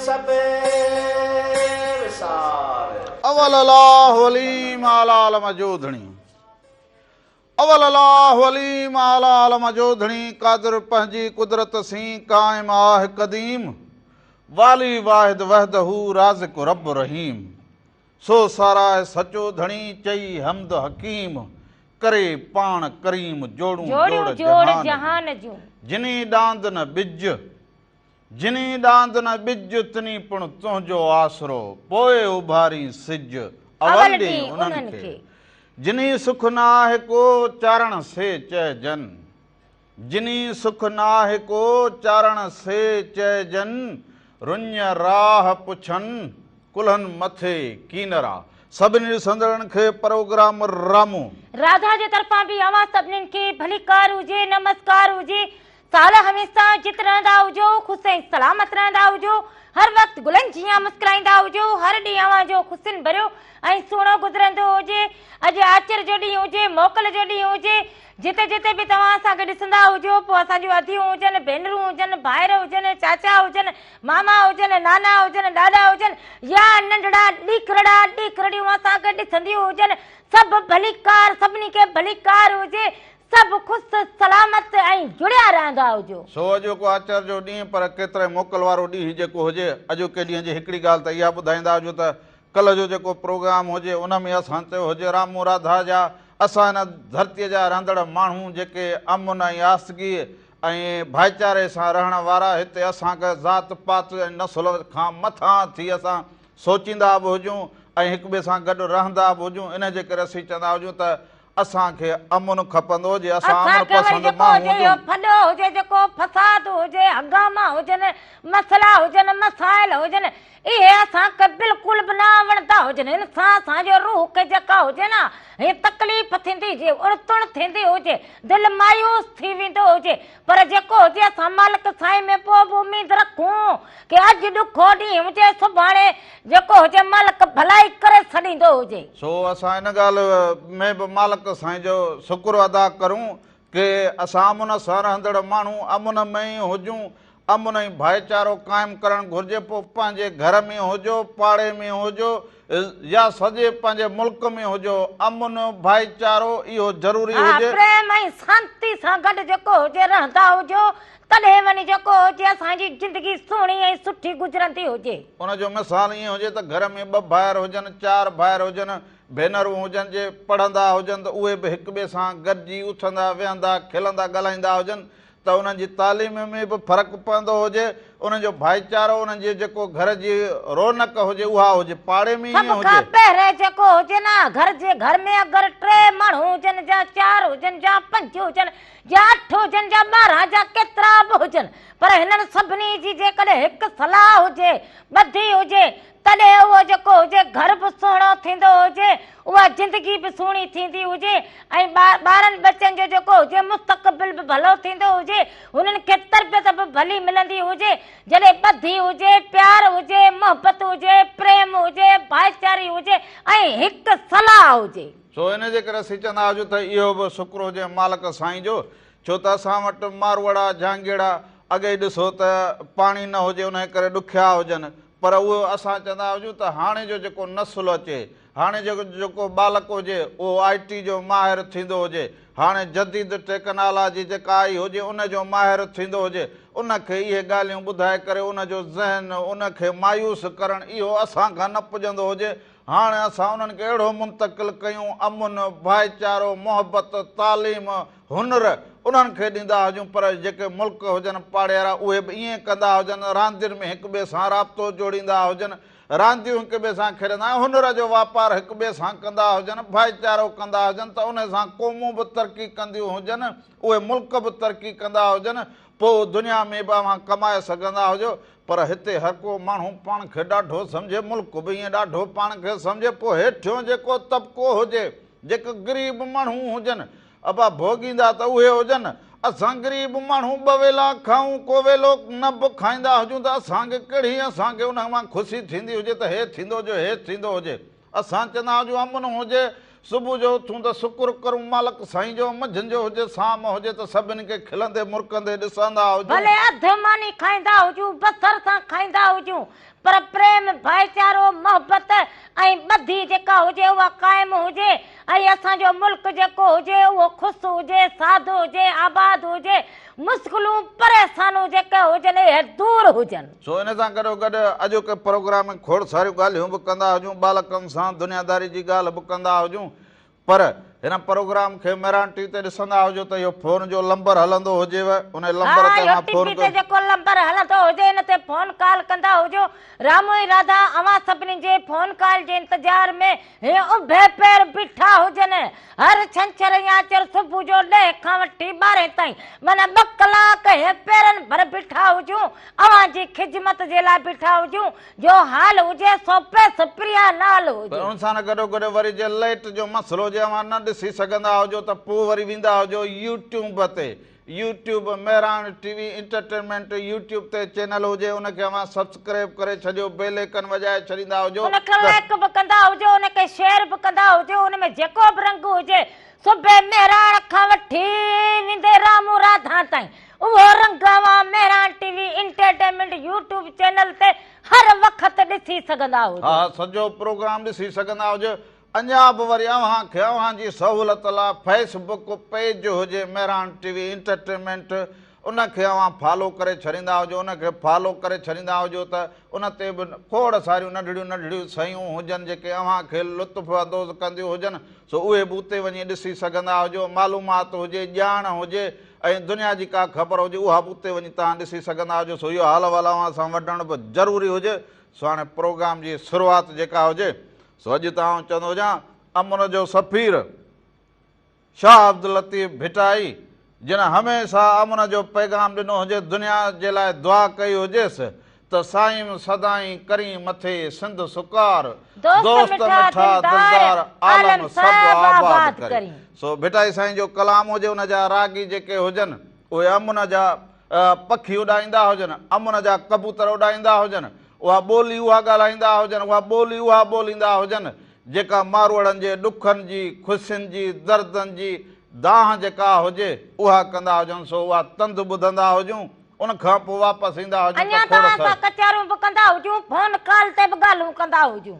सबे विसार अवल अल्लाह वली मालाल मजोधणी अवल अल्लाह वली मालाल मजोधणी कादर पंहिंजी कुदरत सी कायम आहे कदीम वाली वाहिद वहदहू राज़िक रब रहीम सो सारा सचो धणी चई हमद हकीम करे पाण करीम जोड़ू जोड़ जहान जूं जिनी डांद न बिज जिनी डांद न बिज तिनी पुण तुंहिंजो आसरो पोए उभारी सिज अवल ॾे उन्हनि खे जिनी सुख नाहे को चारण से चइजन जिनी सुख नाहे को चारण से चइजन रुञ राह पुछनि कुल्हनि मथे कीनरा सभिनी ॾिसंदड़नि खे प्रोग्राम रामू राधा जे तरफ़ां बि अवां सभिनीनि खे भलीकार हुजे नमस्कार हुजे साल हमेशा जित रहंदा हुजो ख़ुशि ऐं सलामत रहंदा हुजो हर वक़्तु गुलनि जीअं मुस्कुराईंदा हुजो हर ॾींहुं अवां जो ख़ुशियुनि भरियो ऐं सुहिणो गुज़रंदो हुजे अॼु आचर जो ॾींहुं हुजे मोकल जो ॾींहुं हुजे जिते जिते बि तव्हां असांखे ॾिसंदा हुजो पोइ असांजूं अधियूं हुजनि भेनरूं हुजनि भाइर हुजनि चाचा हुजनि मामा हुजनि नाना हुजनि ॾाॾा हुजनि या नंढड़ा ॾीखरड़ियूं असांखे ॾिसंदियूं हुजनि सभु भलीकार सभिनी खे भलीकार हुजे सभु ख़ुशि सलामत ऐं जुड़िया रहंदा हुजो सो अॼु को आचर जो ॾींहुं पर केतिरे मोकल वारो ॾींहुं जेको हुजे अॼोके ॾींहं जी हिकिड़ी ॻाल्हि त इहा ॿुधाईंदा हुजो त कल्ह जो जेको प्रोग्राम हुजे उन में असां चयो हुजे रामू राधा जा असां हिन धरतीअ जा रहंदड़ माण्हू जेके अमुन ऐं आसगी ऐं भाईचारे सां रहण वारा हिते असांखे ज़ात पात ऐं नसुल खां मथां थी असां सोचींदा बि हुजूं ऐं हिक ॿिए सां गॾु रहंदा बि हुजूं इन जे करे असीं चवंदा हुजूं त असांखे अमुन खपंदो हुजे असां अमन पसंदि माण्हू हुजूं फॾो हुजे जेको फसाद हुजे हंगामा हुजनि मसला हुजनि मसाइल हुजनि इहे असांखे बिल्कुलु बि न वणंदा हुजनि हिन सां असांजो रूह खे जेका हुजे न हे तकलीफ़ थींदी हुजे उणतुण थींदी हुजे दिलि मायूस थी वेंदो हुजे पर जेको हुजे असां मालिक साईं में पोइ बि उमेद रखूं की अॼु ॾुखो ॾींहुं हुजे सुभाणे जेको हुजे मालिक भलाई करे छॾींदो हुजे सो असां हिन ॻाल्हि में बि मालिक साईं जो शुक्र अदा करूं की असां अमुन सां रहंदड़ माण्हू अमुन में ई हुजूं अमुन ऐं भाईचारो क़ाइमु करणु घुरिजे पोइ पंहिंजे घर में हुजो पाड़े में हुजो या सॼे पंहिंजे मुल्क में हुजो अमुन भाईचारो इहो ज़रूरी हुजे प्रेम ऐं शांती सां गॾु जेको हुजे रहंदा हुजो तॾहिं वञी जेको हुजे असांजी ज़िंदगी सुहिणी ऐं सुठी गुज़रंदी हुजे उनजो मिसाल ईअं हुजे त घर में 2 भाइर हुजनि 4 भाइर हुजनि भेनरूं हुजनि जे पढ़ंदा हुजनि त उहे बि हिक ॿिए सां गॾिजी उथंदा वेहंदा खिलंदा ॻाल्हाईंदा हुजनि त उन्हनि जी तालीम में बि फ़र्क़ु पवंदो हुजे उन्हनि जो भाईचारो उन्हनि जे जेको घर जी रौनक हुजे उहा हुजे पाड़े में ईअं हुजे पहिरें जेको हुजे न घर में अगरि 3 माण्हू हुजनि या 4 हुजनि या 5 हुजनि या 8 हुजनि या 12 या केतिरा बि हुजनि पर हिननि सभिनी जी जेकॾहिं हिकु सलाह हुजे ॿधी हुजे तॾहिं उहो जेको हुजे घर बि सुहिणो थींदो हुजे उहा ज़िंदगी बि सुहिणी थींदी हुजे ऐं ॿारनि बच्चनि जो जेको हुजे मुस्तक़बिल बि भलो थींदो हुजे हुननि खे तरबियत बि भली मिलंदी हुजे जॾहिं ॿधी हुजे प्यार हुजे मोहबत हुजे प्रेम हुजे भाईचारी हुजे ऐं हिकु सलाह हुजे सो इन जे करे असीं चवंदा हुजूं त इहो बि शुक्र हुजे मालिक साईं जो छो त असां वटि मारवाड़ा झांगेड़ा अॻे ॾिसो त पाणी न हुजे उन करे ॾुखिया हुजनि पर उहो असां चवंदा हुजूं त हाणे जो जेको नसुल अचे हाणे जेको बालक हुजे उहो IT जो माहिर थींदो हुजे हाणे जदीद टेक्नोलॉजी जेका आई हुजे उनजो माहिर थींदो हुजे उनखे इहे ॻाल्हियूं ॿुधाए करे उनजो ज़हन उनखे मायूस करणु इहो असांखां न पुॼंदो हुजे हाणे असां उन्हनि खे अहिड़ो मुंतक़िल कयूं अमुन भाईचारो मोहबत तालीम हुनर उन्हनि खे ॾींदा हुजूं पर जेके मुल्क हुजनि पाड़े वारा उहे बि ईअं कंदा हुजनि रांदियुनि में हिक ॿिए सां राब्तो जोड़ींदा हुजनि रांदियूं हिक ॿिए सां खेॾंदा हुनर जो वापारु हिक ॿिए सां कंदा हुजनि भाईचारो कंदा हुजनि त उन सां क़ौमूं बि तरक़ी कंदियूं हुजनि उहे मुल्क बि तरक़ी कंदा हुजनि पोइ दुनिया में बि अवां कमाए सघंदा हुजो पर हिते हर को माण्हू पाण खे ॾाढो सम्झे मुल्क बि ईअं ॾाढो पाण खे सम्झे पोइ हेठियों जेको तबिको हुजे जेके ग़रीब माण्हू हुजनि अबा भोॻींदा त उहे हुजनि असां ग़रीब माण्हू 2 वेला खाऊं को वेलो न बि खाईंदा हुजूं त असांखे कहिड़ी असांखे उन मां ख़ुशी थींदी हुजे त हे थींदो हुजे हे थींदो हुजे असां चवंदा हुजूं अमुन हुजे सुबुह जो उथूं त शुक्र करूं मालिक साईं जो मंझंदि जो हुजे शाम हुजे त सभिनी खे खिलंदे मुरकंदे ॾिसंदा हुजूं भले अधु मानी खाईंदा हुजूं बसर सां खाईंदा हुजूं पर प्रेम भाईचारो मोहब्बत ऐं ॿधी जेका हुजे उहा क़ाइमु हुजे ऐं असांजो मुल्क जेको हुजे उहो ख़ुशि हुजे सादो हुजे आबाद हुजे मुश्किलूं परेशानूं जेके हुजनि इहे दूर हुजनि। सो इन सां गॾो गॾु अॼोके प्रोग्राम में खोड़ सारियूं ॻाल्हियूं बि कंदा हुजूं बालकनि सां दुनियादारी जी ॻाल्हि बि कंदा हुजूं पर हिन प्रोग्राम खे मेरान टीवी ते ॾिसंदा हुजो त इहो फोन जो नंबर हलंदो हुजेव उन नंबर ते मां फोन ते जेको नंबर हलंदो हुजे इन ते फोन कॉल कंदा हुजो। रामो ई राधा अवां सभिनी जे फोन कॉल जे इंतजार में हे उभे पैर बीठा हुजनि हर छंछर या चर सुबुह जो 10 खां वठी 12 ताईं माना 2 कलाक हे पैरनि भर बीठा हुजूं अवां जी खिदमत जे लाइ बीठा हुजूं जो हाल हुजे सो पैस प्रिया नाल हुजे। उन सां गॾो गॾु वरी जे लाइट जो मसलो जे अवां न ॾिसी सघंदा हुजो त पोइ वरी वेंदा हुजो यूट्यूब ते YouTube Mehran TV entertainment YouTube ते चैनल हुजे उनखे अवां सब्सक्राइब करे छॾियो बेल आइकन वॼाए छॾींदा हुजो उनखे लाइक बि कंदा हुजो उनखे शेयर बि कंदा हुजो उनमें जेको बि रंग हुजे सुबह मेरान खां वठी वेंदे रामू राधा ताईं उहो रंग अवां Mehran TV entertainment YouTube channel ते हर वक़्त ॾिसी सघंदा हुजो। हा सॼो प्रोग्राम ॾिसी सघंदा हुजो। अञा बि वरी अव्हांखे अव्हां जी सहूलियत लाइ फेसबुक पेज हुजे मेरान टीवी इंटरटेनमेंट उनखे अव्हां फॉलो करे छॾींदा हुजो उनखे फॉलो करे छॾींदा हुजो त उन ते बि खोड़ सारियूं नंढड़ियूं नंढड़ियूं शयूं हुजनि जेके अव्हांखे लुत्फ़ अंदोज़ कंदियूं हुजनि सो उहे बि उते वञी ॾिसी सघंदा हुजो मालूमात हुजे ॼाण हुजे ऐं दुनिया जी का ख़बर हुजे उहा बि उते वञी तव्हां ॾिसी सघंदा हुजो सो इहो हाल वाल अव्हां सां वठणु बि ज़रूरी हुजे। सो हाणे प्रोग्राम जी शुरूआति जेका हुजे सो अॼु तव्हां चवंदो हुजां अमन जो सफ़ीर शाह अब्दुल लतीफ़ भिटाई जिन हमेशह अमन जो पैगाम ॾिनो हुजे दुनिया जे लाइ दुआ कई हुजेसि त साईं सदाई करी मथे सिंध सुकार दोस्त मिठा दिलदार आलम सभु आबाद करी। सो भिटाई साईं जो कलाम हुजे उन जा रागी जेके हुजनि उहे अमन जा पखी उॾाईंदा हुजनि अमन जा कबूतर उॾाईंदा हुजनि उहा ॿोली उहा ॻाल्हाईंदा हुजनि उहा ॿोली उहा ॿोलींदा हुजनि जेका मारवड़नि जे ॾुखनि जी ख़ुशियुनि जी दर्दनि जी दाह जेका हुजे उहा कंदा हुजनि सो उहा तंद ॿुधंदा हुजूं उन खां पोइ वापसि ईंदा हुजूं अञा तव्हां सां कचारूं बि कंदा हुजूं फोन कॉल ते बि ॻाल्हियूं कंदा हुजूं।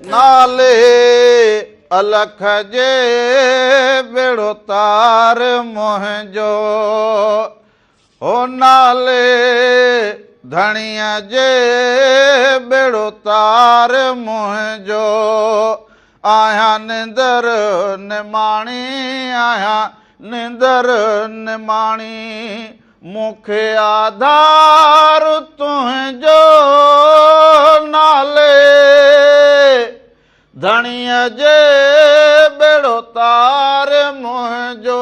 नाले अलख जे बेड़ो तार मुंहिंजो हो नाले धणीअ जे बेड़ो तार मुंहिंजो आहियां निंदर निमाणी आहियां निंदर निमाणी मूंखे आधार तुंहिंजो नाले धणीअ जे बेड़ो तार मुंहिंजो।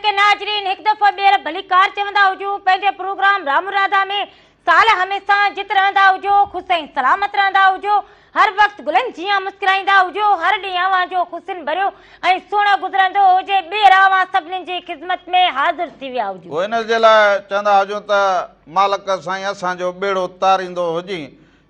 के नाज़रीन हिकु दफ़ो ॿीहर भली कार चवंदा हुजूं पंहिंजे प्रोग्राम रामू राधा में साल हमेशह जित रहंदा हुजो ख़ुशि ऐं सलामत रहंदा हुजो हर वक़्तु गुलनि जीअं मुस्कुराईंदा हुजो हर ॾींहुं अव्हां जो ख़ुशियुनि भरियो ऐं सुहिणो गुज़रंदो हुजे ॿीहर अव्हां सभिनीनि जी ख़िदमत में हाज़िर थी विया हुजो। हिन जे लाइ चवंदा हुजूं त मालिक साईं असांजो बेड़ो तारींदो हुजे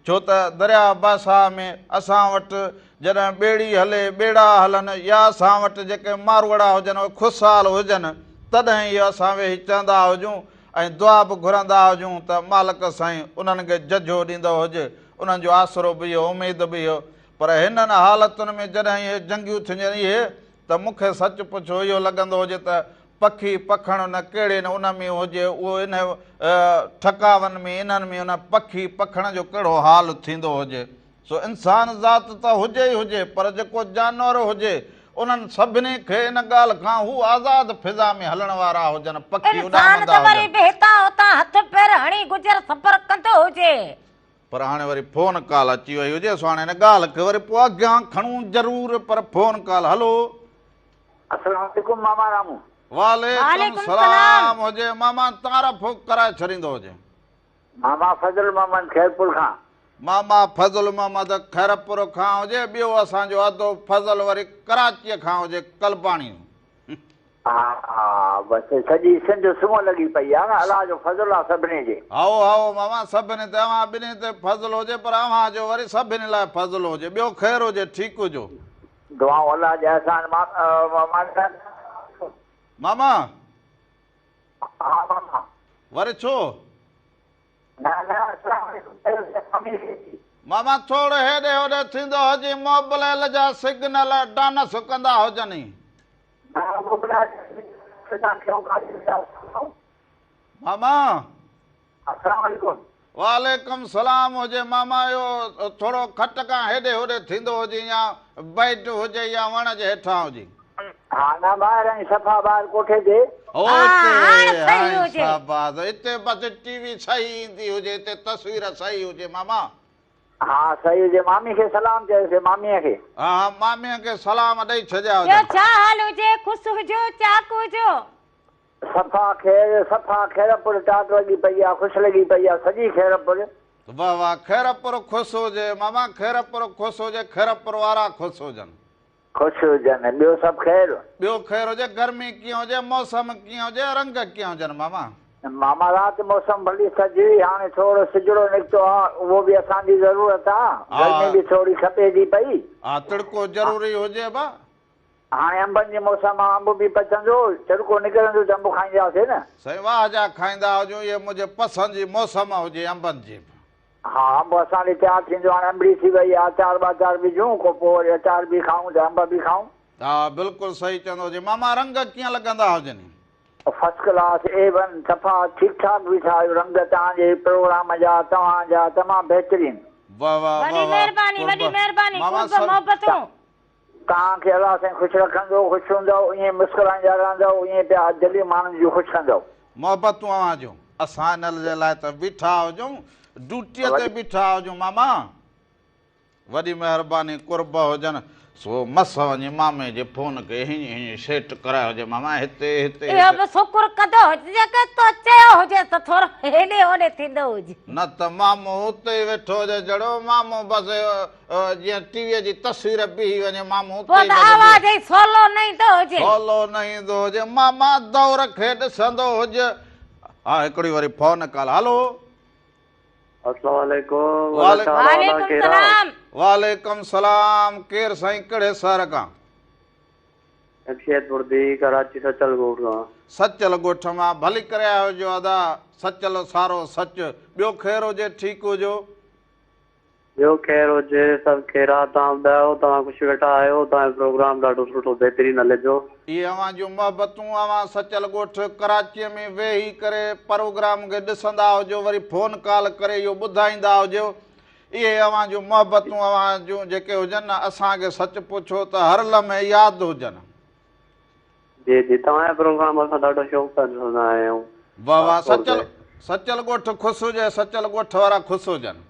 छो त दरिया बासा में असां वटि जॾहिं ॿेड़ी हले ॿेड़ा हलनि या असां वटि जेके मारवड़ा हुजनि उहे ख़ुशहाल हुजनि तॾहिं इहो असां वेही चवंदा हुजूं ऐं दुआ बि घुरंदा हुजूं त मालिक साईं उन्हनि खे जजो ॾींदो हुजे उन्हनि जो आसरो बि इहो उमेद बि इहो पर हिननि हालतुनि में जॾहिं इहे जंगियूं थियनि इहे त मूंखे सच पुछो इहो लॻंदो हुजे त पखी पखण न कहिड़े न उन में हुजे उहो इन ठकावनि में इन्हनि में उन पखी पखण जो कहिड़ो हाल थींदो हुजे सो इंसान ज़ात त हुजे ई हुजे पर जेको जानवर हुजे उन्हनि सभिनी खे इन ॻाल्हि खां हू आज़ाद फिज़ा में हलण वारा हुजनि पखी उॾामंदा हुजनि पर हाणे वरी फोन कॉल अची वई हुजे सो हाणे हिन ॻाल्हि खे वरी पोइ अॻियां खणूं ज़रूरु पर फोन कॉल हलो अस्सलाम वालेकुम मामा रामू। वालेकुम सलाम हुजे मामा तारीफ़ कराए छॾींदो हुजे मामा फजल मोहम्मद खैरपुर खां मामा फज़ल मोहम्मद खैरपुर खां हुजे, ॿियो असांजो अधो फज़ल वरी कराचीअ खां हुजे कलपाणी। हा बसि सॼी सिंध सुम्हण लॻी पई आहे न, अलाह जो फज़ल आहे सभिनी जे। आओ आओ मामा, सभिनी ते अवां ॿिन्ही ते फज़ल हुजे, पर अव्हां जो वरी सभिनी लाइ फज़ल हुजे। ॿियो ख़ैर हुजे, ठीकु हुजो। दुआऊं अलाह जे अहसान। मामा हा मामा। वरी छो न न अस्सलाम वालेकुम। मामा थोरो हेॾे होॾे थींदो हुजे, मोबाइल जा सिग्नल डानस कंदा हुजनि। मामा अस्सलाम वालेकुम। वालेकुम सलाम हुजे मामा। इहो थोरो खट खां हेॾे होॾे थींदो हुजे, या बैट हुजे या वण जे हेठां हुजे। हा न ॿाहिरि सफ़ा ॿाहिरि कोठे ते। हिते बसि टीवी सही ईंदी हुजे, हिते तस्वीर सही हुजे मामा। हा सही हुजे। मामी खे सलाम चयोसि, मामीअ खे। हा मामीअ खे सलाम ॾेई छॾिया। छा हाल हुजे? ख़ुशि हुजो, चाक हुजो। सफ़ा खैरपुर टाट लॻी पई आहे, ख़ुशि लॻी पई आहे सॼी खैरपुर। वाह वाह, खैरपुर ख़ुशि हुजे मामा, खैरपुर ख़ुशि हुजे, खैरपुर वारा ख़ुशि हुजनि। ख़ुशि हुजनि। ॿियो सभु ख़ैरु? ॿियो ख़ैर हुजे। गर्मी कीअं हुजे, मौसम कीअं हुजे, रंग कीअं हुजनि मामा? मामा राति मौसम भली सजी, हाणे थोरो सिजड़ो निकितो आहे, उहो बि असांजी ज़रूरत आहे। गर्मी बि थोरी खपे थी पई। हा तिड़को ज़रूरी हुजे बा। हाणे अंबनि जो मौसम आहे, अंब बि पचंदो, तिड़को निकिरंदो त अंब खाईंदासीं न। साईं वाह जा खाईंदा हुजूं, इहे मुंहिंजे पसंदि जी मौसम हुजे अंबनि जी। हा अंब असां ॾे तयारु थींदो, हाणे अंबड़ी थी वई आहे, अचार ॿाचार विझूं, को पोइ वरी अचार बि खाऊं त अंब बि खाऊं। हा बिल्कुलु सही चवंदो हुजे मामा। रंग कीअं लॻंदा हुजनि? फर्स्ट क्लास A1 सफ़ा ठीकु ठाकु बीठा आहियो। रंग तव्हांजे प्रोग्राम जा, तव्हांजा तमामु बहितरीन। वाह वाह वॾी महिरबानी, वॾी महिरबानी। मोहबतूं तव्हांखे अलाह साईं ख़ुशि रखंदो, ख़ुशि हूंदव, ईअं मुस्कुराईंदा रहंदव, ईअं पिया दिली माण्हुनि जूं ख़ुशि कंदव। मोहबतूं अव्हां जूं। असां हिन जे लाइ त बीठा हुजूं, ड्यूटीअ ते बीठा हुजूं मामा। वॾी महिरबानी, कुर्ब हुजनि। सो मस वञे मामे जे फोन खे हीअं सेट करायो हुजे मामा। हिते हिते इहो बि शुकुर कंदो हुजे कि तो चयो हुजे त थोरो हेॾे होॾे थींदो हुजे। न त मामो हुते ई वेठो हुजे, जहिड़ो मामो बसि जीअं टीवीअ जी तस्वीर बीही वञे, मामो हुते ई आवाज़ ई सोलो न ईंदो हुजे। सोलो न ईंदो हुजे मामा, दौर खे ॾिसंदो हुजे। हा हिकिड़ी वरी फोन कॉल। हलो अस्सलाम वालेकुम। वालेकुम सलाम। वालेकुम सलाम। केरु साईं, कहिड़े शहर खां? अक्षयपुर दी कराची सचल ॻोठ खां। सचल ॻोठ मां। भली करे आयो हुजो अदा, सचल सारो सच। ॿियो ख़ैर हुजे, ठीकु हुजो? ॿियो ख़ैर हुजे, सभु ख़ैर आहे। तव्हां ॿुधायो, तव्हां ख़ुशि वेठा आहियो? तव्हांजो प्रोग्राम ॾाढो सुठो बहितरीनु हले पियो। इहे अव्हां जूं मोहबतूं। अव्हां सचल ॻोठ कराचीअ में वेही करे प्रोग्राम खे ॾिसंदा हुजो, वरी फोन कॉल करे इहो ॿुधाईंदा हुजो। इहे अव्हां जूं मोहबतूं, अव्हां जूं जेके हुजनि न, असांखे सच पुछो त हर लम्हे यादि हुजनि। जी जी, तव्हांजा प्रोग्राम असां ॾाढो शौक़ सां ॾिसंदा आहियूं। वाह वाह। सचल ॻोठ ख़ुशि हुजे, सचल ॻोठ वारा ख़ुशि हुजनि।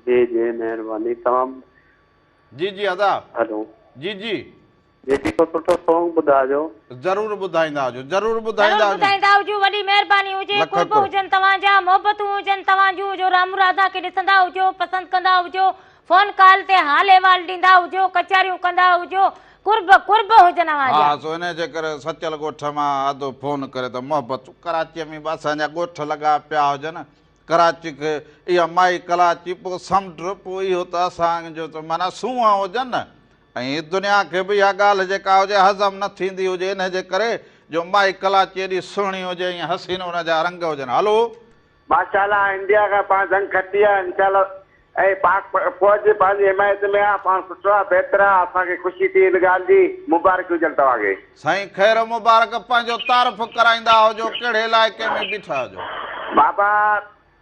जी जी महिरबानी। तमामु जी जी अदा। हलो जी जी जी, को सुठो सॉन्ग ॿुधाइजो। ज़रूरु ॿुधाईंदा हुजो, ज़रूरु ॿुधाईंदा हुजो। वॾी महिरबानी हुजे, कुर्ब हुजनि तव्हांजा, मोहबतूं हुजनि तव्हां जूं, जो राम राधा खे ॾिसंदा हुजो, पसंदि कंदा हुजो, फोन कॉल ते हाल अहिवाल ॾींदा हुजो, कचहरियूं कंदा हुजो, कुर्ब हुजनि अव्हांजा। हा सो इन जे करे सचल ॻोठ मां अधो फोन करे त मोहबतूं। कराचीअ में बि असांजा ॻोठ लॻा पिया हुजनि। कराची खे इहा माई कराची, पोइ समुंड, पोइ इहो त असांजो त माना सूंहं हुजनि न। ऐं दुनिया खे बि इहा ॻाल्हि जेका हुजे हज़म न थींदी हुजे, इन जे करे जो माई कराची एॾी सुहिणी हुजे, ऐं हसीन हुनजा रंग हुजनि। हलो माशाल्लाह, इंडिया खां पाण जंग खटी आहे इंशाल्लाह, ऐं पाक फौज पंहिंजी हिमायत में आहे, पाण सुठो आहे, बहितर आहे। असांखे ख़ुशी थी इन ॻाल्हि जी। मुबारक हुजनि तव्हांखे। साईं ख़ैर मुबारक। पंहिंजो तारीफ़ कराईंदा हुजो, कहिड़े इलाइक़े में बीठा हुजो? बाबा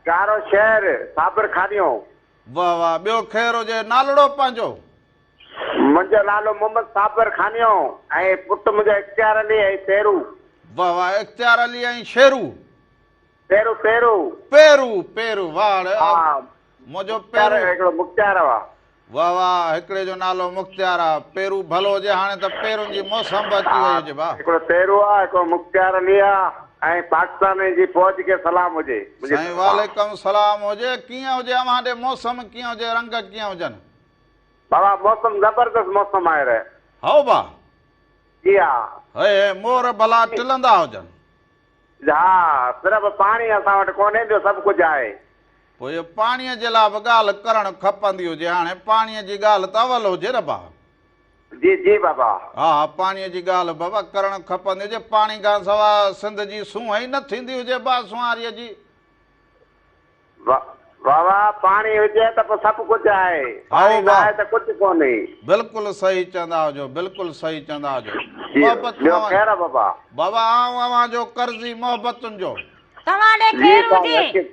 कारो शहर, साबर खानियो। वाह वाह। ॿियो ख़ैर हुजे, नालड़ो पंहिंजो? मुंहिंजो नालो मोहम्मद साबर खानियो, ऐं पुटु मुंहिंजो इख्तियार अली ऐं पेरू। वाह वाह। इख्तियार अली ऐं Sheru? Peru Peru Peru Peru. वाह। मुंहिंजो पेरू हिकिड़ो मुख्तियार आहे। वाह वाह। हिकिड़े जो नालो मुख्तियार आहे। पेरू भलो हुजे। हाणे त पेरुनि जी मौसम बि अची वई हुजे। वाह। हिकिड़ो पेरू आहे, हिकिड़ो मुख्तियार अली आहे, ऐं पाकिस्तान जी फौज खे सलाम हुजे। साईं वालेकुम सलाम हुजे। कीअं हुजे अव्हां ॾे मौसम कीअं हुजे, रंग कीअं हुजनि? बाबा मौसम जबरदस्त मौसम आहे रे। हो बा जी हा। हे मोर भला टिलंदा हुजनि? हा सिर्फ़ु पाणी असां वटि कोन्हे, ॿियो सभु कुझु आहे। पोइ इहो पाणीअ जे लाइ बि ॻाल्हि करणु खपंदी हुजे। हाणे पाणीअ जी ॻाल्हि त अवल हुजे न भाउ। जी जी बाबा। हा पाणीअ जी ॻाल्हि बाबा करणु खपंदी हुजे। पाणी खां सवाइ सिंध जी सूंह ई न थींदी हुजे बासुआरीअ जी। बाबा पाणी हुजे त पोइ सभु कुझु आहे, पाणी न आहे त कुझु कोन्हे। बिल्कुलु सही चवंदा हुजो, बिल्कुलु सही चवंदा हुजो। ॿियो ख़ैर आहे बाबा? बाबा आऊं अव्हां जो कर्ज़ी मोहबतुनि जो तव्हां ॾे ख़ैर हुजे।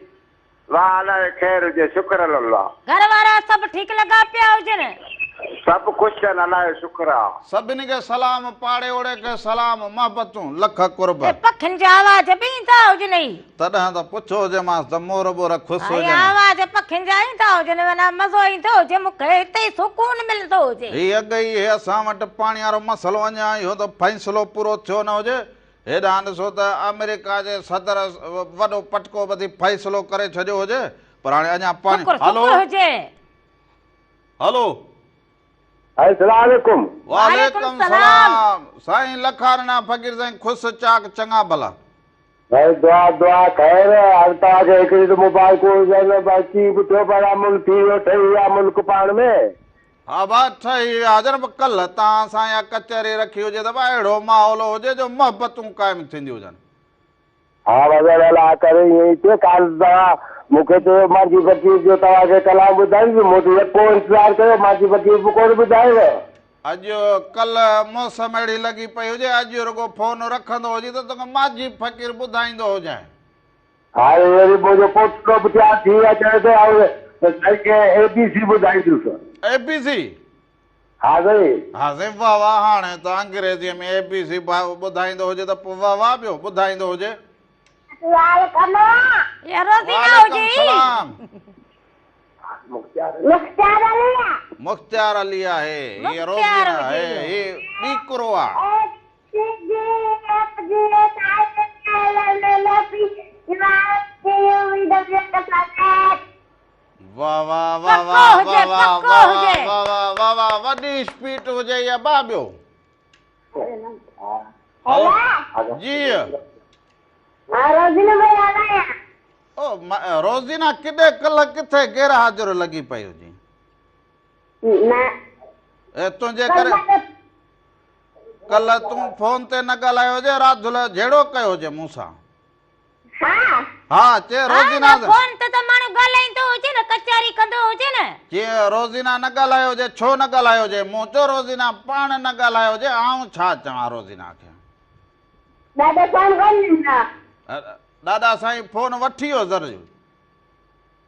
वाह अलाए ख़ैर हुजे, शुक्र अल्लाह। घर वारा सभु ठीकु लॻा पिया हुजनि? सभु ख़ुशि आहिनि, अलाए शुक्र आहे। सभिनी खे सलाम, पाड़े ओड़े खे सलाम, मोहबतूं लख कुर्ब। पखियुनि जा आवाज़ बि ईंदा हुजनि? तॾहिं त पुछो हुजेमांसि त मोर बोर ख़ुशि हुजनि। आवाज़ पखियुनि जा ईंदा हुजनि, माना मज़ो ईंदो हुजे, मूंखे हिते ई सुकून मिलंदो हुजे। ही अॻई हे असां वटि पाणी वारो मसइलो अञा इहो त फ़ैसिलो पूरो थियो न हुजे। हेॾां ॾिसो त अमेरिका जे सदर वॾो पटको ॿधी फ़ैसिलो करे छॾियो हुजे, पर हाणे अञा पाणी। हलो हलो अस्सलाम वालेकुम। वालेकुम सलाम। साईं लखारना फ़कीर साईं ख़ुशि चाक चङा भला। भाई दुआ दुआ ख़ैर। हाणे तव्हांखे हिकिड़ी त मुबारकूं हुजनि, बाक़ी ॿुधो पिया मुल्क थी वियो ठही आहे मुल्क पाण में। हा भाउ ठही आहे जनाब। कल्ह तव्हां सां या कचहरी रखी हुजे त भाउ अहिड़ो माहौल हुजे जो मोहबतूं क़ाइमु थींदियूं हुजनि। हा मज़र अला करे ईअं ई थियो। काल तव्हां मूंखे चयो मांजी वकील जो तव्हांखे कलाम ॿुधाईंदुसि, मूं त पोइ इंतज़ारु कयो, मांजी वकील बि कोन ॿुधायव। अॼु कल्ह मौसम अहिड़ी लॻी पई हुजे, अॼु रुॻो फोन रखंदो हुजे त तोखे मांजी फ़कीर ॿुधाईंदो हुजे। हाणे वरी मुंहिंजो पोतो बि तयारु थी वियो, चए थो साईं ABC ॿुधाईंदुसि। ABC? हा साईं। हा साईं वाह वाह। हाणे त अंग्रेज़ीअ में ABC ॿुधाईंदो हुजे त पोइ वाह वाह ॿियो ॿुधाईंदो हुजे। मुख्तार अली आहे, ये रोज़ीना है, ये बीकरो आहे। वाह वाह वाह वाह वाह वाह वाह वाह वाह। वॾी स्पीड हुजे या बा ॿियो? जी ओ रोज़ीना किॾे कल्ह किथे केरु हाज़िर लॻी पई हुजी? तुंहिंजे करे कल्ह तूं फोन ते न ॻाल्हायो हुजे, राति जो जहिड़ो कयो हुजे मूंसां। हा चए रोज़ीना फोन ते त माण्हू ॻाल्हाईंदो हुजे न, कचहरी कंदो हुजे न। चए रोज़ीना न ॻाल्हायो हुजे, छो न ॻाल्हायो हुजे? मूं चयो रोज़ीना पाण न ॻाल्हायो हुजे, आऊं छा चवां रोज़ीना खे? दादा साईं फोन वठी वियो ज़र।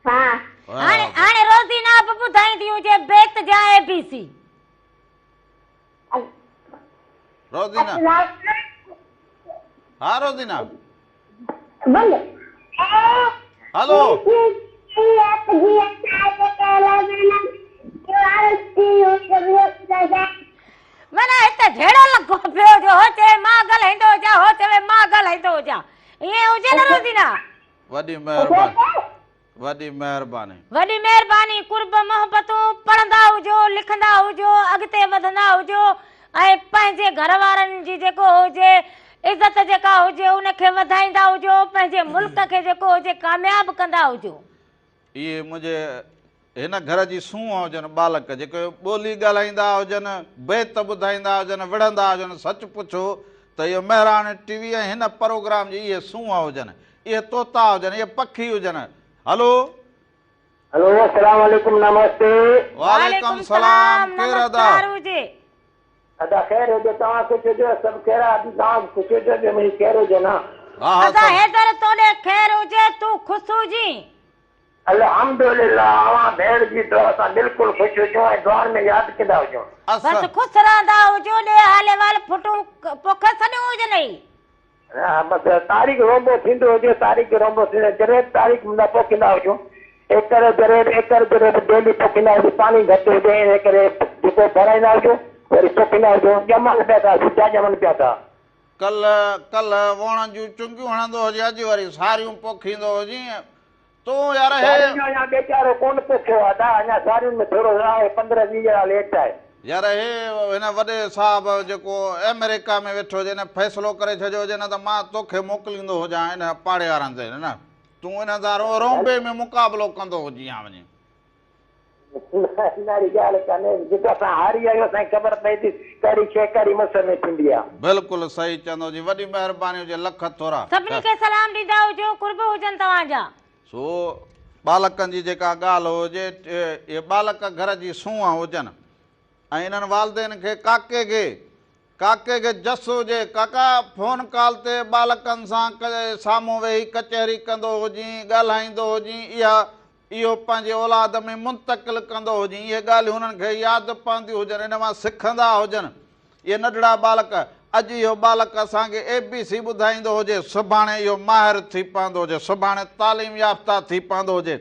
हाणे रोज़ीना बि ॿुधाईंदी हुजे बेत जा ABC। रोज़ीना हा रोज़ीना हलो माना हिते जहिड़ो लॻो पियो जो हो चए मां ॻाल्हाईंदो हुजां, हो चवे मां ॻाल्हाईंदो हुजां, ईअं हुजे न रोज़ीना? वॾी महिरबानी, वॾी महिरबानी, वॾी महिरबानी। कुर्ब मोहबतूं पढ़ंदा हुजो, लिखंदा हुजो, अॻिते वधंदा हुजो, ऐं पंहिंजे घर वारनि जी जेको हुजे इज़त जेका हुजे उनखे वधाईंदा हुजो, पंहिंजे मुल्क खे जेको हुजे कामयाब कंदा हुजो। इहे मुंहिंजे हिन घर जी सूंह हुजनि बालक, जेके ॿोली ॻाल्हाईंदा हुजनि, बेत ॿुधाईंदा हुजनि, विढ़ंदा हुजनि। सच पुछो त इहो महिराण टीवी ऐं हिन प्रोग्राम जी इहे सूंह हुजनि, इहे तोता हुजनि, इहे पखी हुजनि। हलो हेलो अस्सलाम वालेकुम। नमस्ते। वालेकुम सलाम। केरु अदा? अदा ख़ैर हुजे, तव्हां कुझु हुजे, सभु ख़ैर आहे। तव्हां कुझु हुजे, मुंहिंजी ख़ैर हुजे न? अदा हैदर तोड़े ख़ैर हुजे, तूं ख़ुशि हुजी? अल्हम्दुलिल्लाह। अवां भेण जी दुआ सां बिल्कुलु ख़ुशि हुजो ऐं दुआ में यादि कंदा हुजो। बस ख़ुशि रहंदा हुजो, ॾे हाले वाल फुटूं पोख सॼो हुजनि। हा बसि तारीख़ रोंबो थींदो हुजे, तारीख़ रोंबो थींदो, जॾहिं तारीख़ न पोखींदा हुजो। एकर जॾहिं डेली पोखींदा हुजो, पाणी घटि हुजे इन करे जेको भराईंदा हुजो, वरी पोखींदा हुजो। ॼमनि पिया था, सुठा ॼमनि पिया था। कल कल वण जूं चुंगियूं हणंदो हुजे अॼु वरी सारियूं पोखींदो हुजे तूं यार अञा बेचारो कोन पोखियो आहे अञा सारियुनि में थोरो आहे 15-20 ॼणा लेट आहे यार हे हिन वॾे साहब जेको अमेरिका में वेठो हुजे हिन फ़ैसिलो करे छॾियो हुजे न त मां तोखे मोकिलींदो हुजां हिन पाड़े वारनि ते न तूं हिन सां रोम्बे में मुक़ाबिलो कंदो हुजी हा वञी बिल्कुलु सही चवंदो जी वॾी महिरबानी हुजे लख थोरा सभिनी खे सलाम ॾींदा हुजो कुर्ब हुजनि तव्हांजा सो बालकनि जी जेका ॻाल्हि हुजे इहे बालक घर जी सूंहं हुजनि ऐं इन्हनि वालदेन खे काके खे जस हुजे काका फोन कॉल ते बालकनि सां साम्हूं वेही कचहरी कंदो हुजी ॻाल्हाईंदो हुजी इहो पंहिंजे औलाद में मुंतकिल कंदो हुजी इहे ॻाल्हियूं हुननि खे यादि पवंदियूं हुजनि इन मां सिखंदा हुजनि इहे नंढड़ा बालक अॼु इहो बालक असांखे ABC ॿुधाईंदो हुजे सुभाणे इहो माहिर थी पवंदो हुजे सुभाणे तालीम याफ़्ता थी पवंदो हुजे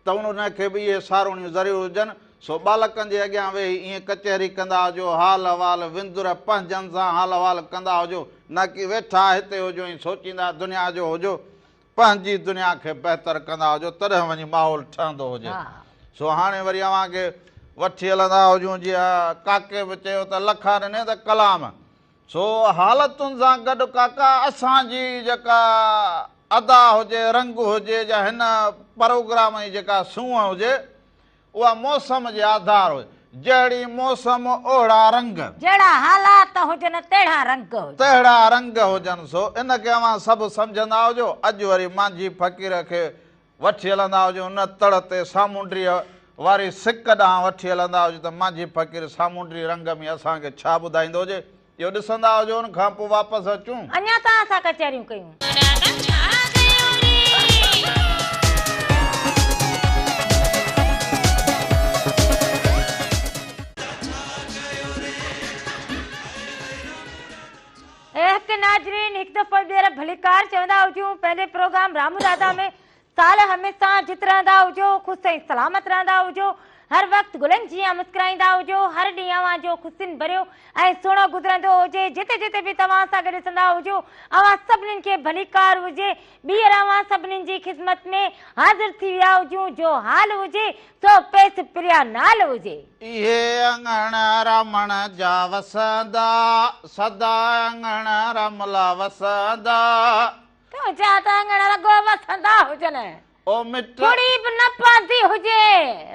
त उनखे बि इहे सारुणियूं ज़रूरु हुजनि सो बालकनि जे अॻियां वेही ईअं कचहरी कंदा हुजो हाल अहिवाल विंदुर पंहिंजनि सां हाल अहिवाल कंदा हुजो न की वेठा हिते हुजो ऐं सोचींदा दुनिया जो हुजो पंहिंजी दुनिया खे बहितर कंदा हुजो तॾहिं वञी माहौल ठहंदो हुजे सो हाणे वरी अव्हांखे वठी हलंदा हुजूं जीअं काके बि चयो त लखा ॾिने त कलाम सो हालतुनि सां गॾु काका असांजी जेका अदा हुजे रंग हुजे या हिन प्रोग्राम जी जेका सूंहं हुजे उहा मौसम जे आधार हुजे जहिड़ी मौसम ओड़ा रंग जहिड़ा हालात हुजनि तहिड़ा रंग हुजनि सो इनखे अव्हां सभु सम्झंदा हुजो अॼु वरी मांझी फ़क़ीर खे वठी हलंदा हुजो न तड़ ते सामुंडीअ वारी सिक ॾांहुं वठी हलंदा हुजो त मांझी फ़क़ीर सामुंडी रंग में असांखे छा ॿुधाईंदो हुजे इहो ॾिसंदा हुजो उन खां पोइ वापसि अचूं अञा त असां कचहरियूं कयूं नाज़रीन हिकु दफ़ो ॿीहर भलीकार चवंदा हुजूं पंहिंजे प्रोग्राम रामू राधा में साल हमेशह जित रहंदा हुजो ख़ुशि ऐं सलामत रहंदा हुजो हर वक़्तु गुलनि जीअं मुस्कुराईंदा हुजो हर ॾींहुं अव्हां जो ख़ुशियुनि भरियो ऐं सुहिणो गुज़रंदो हुजे जिते जिते बि तव्हां सां गॾु ॾिसंदा हुजो अव्हां सभिनीनि खे भलीकार हुजे ॿीहर अव्हां सभिनीनि जी ख़िदमत में हाज़िर थी विया हुजूं जो हाल हुजे सो पेस प्रिया नाल हुजे इहे अंगण रमण जा वसंदा सदा अंगण रमला वसंदा तुंहिंजा त अंगण रगो वसंदा हुजनि ओ मिट थोड़ी बि न पवंदी हुजे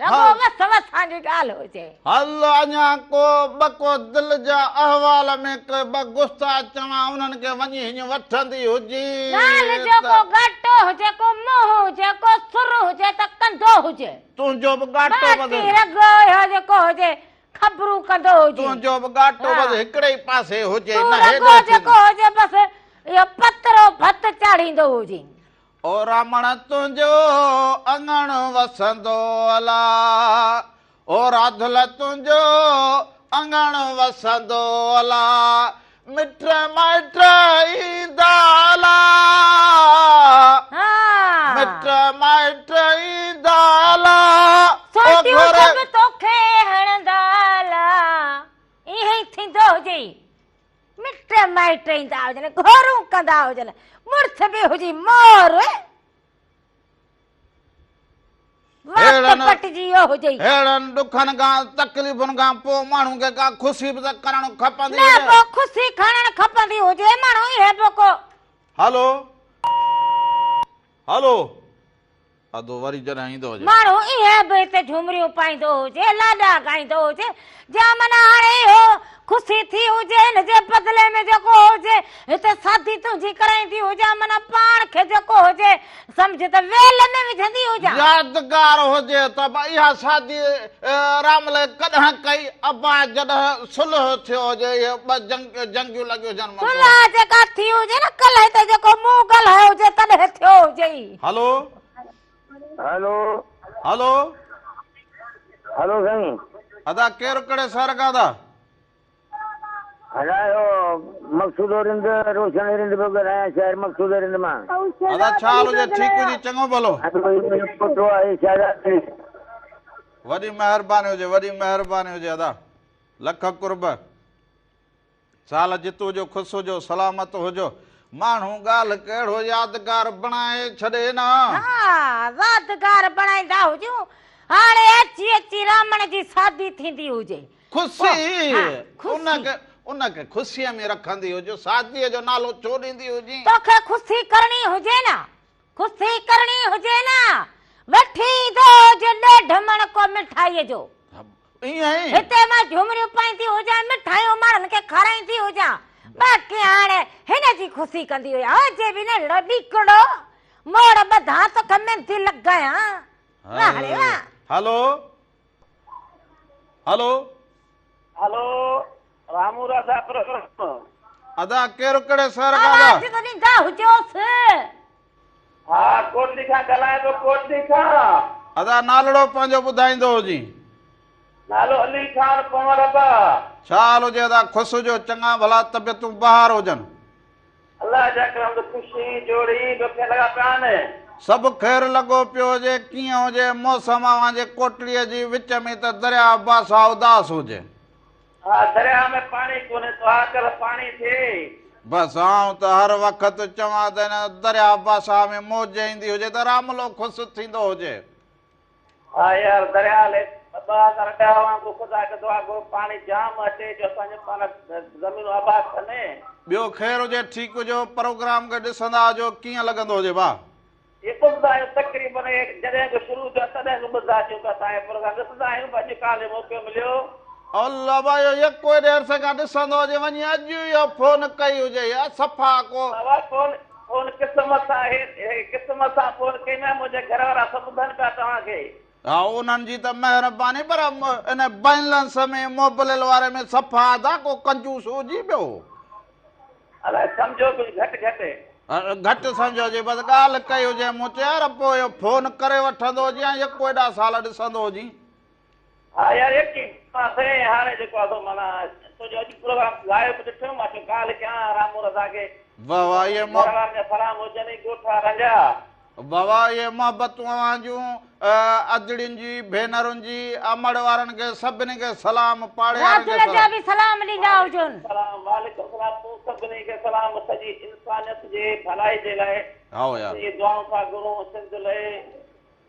रगो वस वसां जी ॻाल्हि हुजे हल अञा को बको दिल जा अहवाल में के गुस्सा चवां उन्हनि खे वञी हीअं वठंदी हुजी नाल जेको घाटो हुजे को मुंहुं हुजे को सुर हुजे त कंदो हुजे तुंहिंजो बि घाटो बाक़ी रगो इहो जेको हुजे ख़बरूं कंदो हुजे तुंहिंजो बि घाटो बस हिकिड़े ई पासे हुजे न रगो जेको हुजे बस इहो पतरो भत चाढ़ींदो हुजे ओ रमण तुंहिंजो अंगण वसंदो अला ओ राधल तुंहिंजो अंगण वसंदो अला मिट माइट ईंदा अला मिट माइट ईंदा अला सोटियूं सभु तोखे हणंदा अला इहे ई थींदो हुजे मिट माइट ईंदा हुजनि घोरूं कंदा हुजनि मुर्थ बि हुजी मोर अहिड़नि ॾुखनि खां तकलीफ़ुनि खां पोइ माण्हू खे का ख़ुशी बि त करणु खपंदी ख़ुशी खणणु खपंदी हुजे माण्हू इहे पोइ हलो हलो अदो वरी जॾहिं ईंदो हुजे माण्हू इहे बि हिते झुमरियूं पाईंदो हुजे लाॾा ॻाईंदो हुजे जा माना हाणे इहो ख़ुशी थी हुजे हिन जे बदिले में जेको हुजे हिते शादी तुंहिंजी कराईंदी हुजे माना पाण खे जेको हुजे सम्झ त वेल में विझंदी हुजे यादगार हुजे त इहा शादी रामल कॾहिं कई अबा जॾहिं सुलह थियो हुजे इहे ॿ जंगियूं लॻियूं हुजनि सुलह जेका थी हुजे न कल्ह हिते जेको मुंहुं ॻाल्हायो हुजे तॾहिं थियो हुजे हलो हेलो हेलो हेलो साईं अदा केरु कड़े सर का था हलायो मकसूद रिंद रोशन रिंद बगर आया शहर मकसूद रिंद मां अदा छा हाल हुजे ठीक हुजे चङो भलो फोटो आहे शायद वॾी महिरबानी हुजे अदा लख कुर्ब साल जित हुजो ख़ुशि हुजो सलामत हुजो माण्हू ॻाल्हि कहिड़ो यादगार बणाए छॾे न। यादगार बणाईंदा हुजूं हाणे अची अची रामण जी शादी थींदी हुजे ख़ुशी उनखे ख़ुशीअ में रखंदी हुजो शादीअ जो नालो छो ॾींदी हुजी। तोखे ख़ुशी करणी हुजे न ख़ुशी करणी हुजे न वठी दो जे ॾेढ मण को मिठाईअ जो ईअं हिते मां झुमरियूं पाईंदी हुजां मिठाइयूं माण्हुनि खे खाराईंदी हुजां बाक़ी हाणे हिन जी ख़ुशी कंदी हुई हुजे बि न लॾीकड़ो मोड़ ॿधा तोखे मेहंदी लॻायां। वाह रे वाह। Hello hello hello Ramu Radha programme अदा केरु कड़े सर आवाज़ तो ॾींदा हुजोसि। हा कोटली खां ॻाल्हाए थो कोटली खां। अदा नालड़ो पंहिंजो ॿुधाईंदो हुजी। नालो अली खान पवर अबा। छा हाल हुजे अदा ख़ुशि हुजो चङा भला तबियतूं बहार हुजनि। अल्लाह जा करम तो खुशी जोड़ी ॾुखे लॻा पिया आहिनि। सभु ख़ैरु लॻो पियो हुजे कीअं हुजे मौसम जे कोटलीअ जी विच में त दरिया बासा उदास हुजे। हा दरिया में पाणी कोन्हे तो आकर पाणी थिए। बसि आऊं त हर वक़्तु चवां त हिन दरिया बासा में मौज ईंदी हुजे त रामलो ख़ुशि थींदो हुजे। हा यार दरिया ले खुदा के दुआ को पानी जाम अचे जो असांजो पाण ज़मीन आबाद कने। ॿियो ख़ैरु हुजे ठीकु हुजो प्रोग्राम खे ॾिसंदा हुजो कीअं लॻंदो हुजे भाउ। ये ॿुधंदा आहियूं तक़रीबन जॾहिं खां शुरू थियो तॾहिं खां ॿुधंदा अचूं था तव्हांजो प्रोग्राम ॾिसंदा आहियूं अॼु काल्ह मौक़ो मिलियो। अल्लाह भाई ये कोई देर से का ॾिसंदो हुजे वञी अॼु इहो फोन कई हुजे या सफ़ा को फोन फोन क़िस्मत सां फोन कई न मुंहिंजे घर वारा सभु ॿुधनि पिया तव्हांखे। हा उन्हनि जी त महिरबानी पर इन बैलेंस में मोबाइल वारे में सफ़ा अदा को कंजूस हुजी पियो। अलाए सम्झो कुझु घटि घटि घटि सम्झो हुजे बसि ॻाल्हि कई हुजे मूं चयो यार पोइ इहो फोन करे वठंदो हुजे या यको एॾा साल ॾिसंदो हुजी। हा यार हाणे जेको आहे माना तुंहिंजो अॼु प्रोग्राम लाइव ॾिठो मां चयो ॻाल्हि कयां रामू रज़ा खे। वाह वाह ये सलाम हुजनि ॻोठा रंजा। बाबा ये मोहबतूं जूं अजड़ियुनि जी भेनरुनि जी अमड़ वारनि खे सभिनी खे सलाम पाड़े भी सलाम ॾींदा हुजनि। सलाम वालेकुम सलाम तूं सभिनी खे सलाम सॼी इंसानियत जे भलाई जे लाइ आओ यार ये दुआऊं था घुरूं सिंध लाइ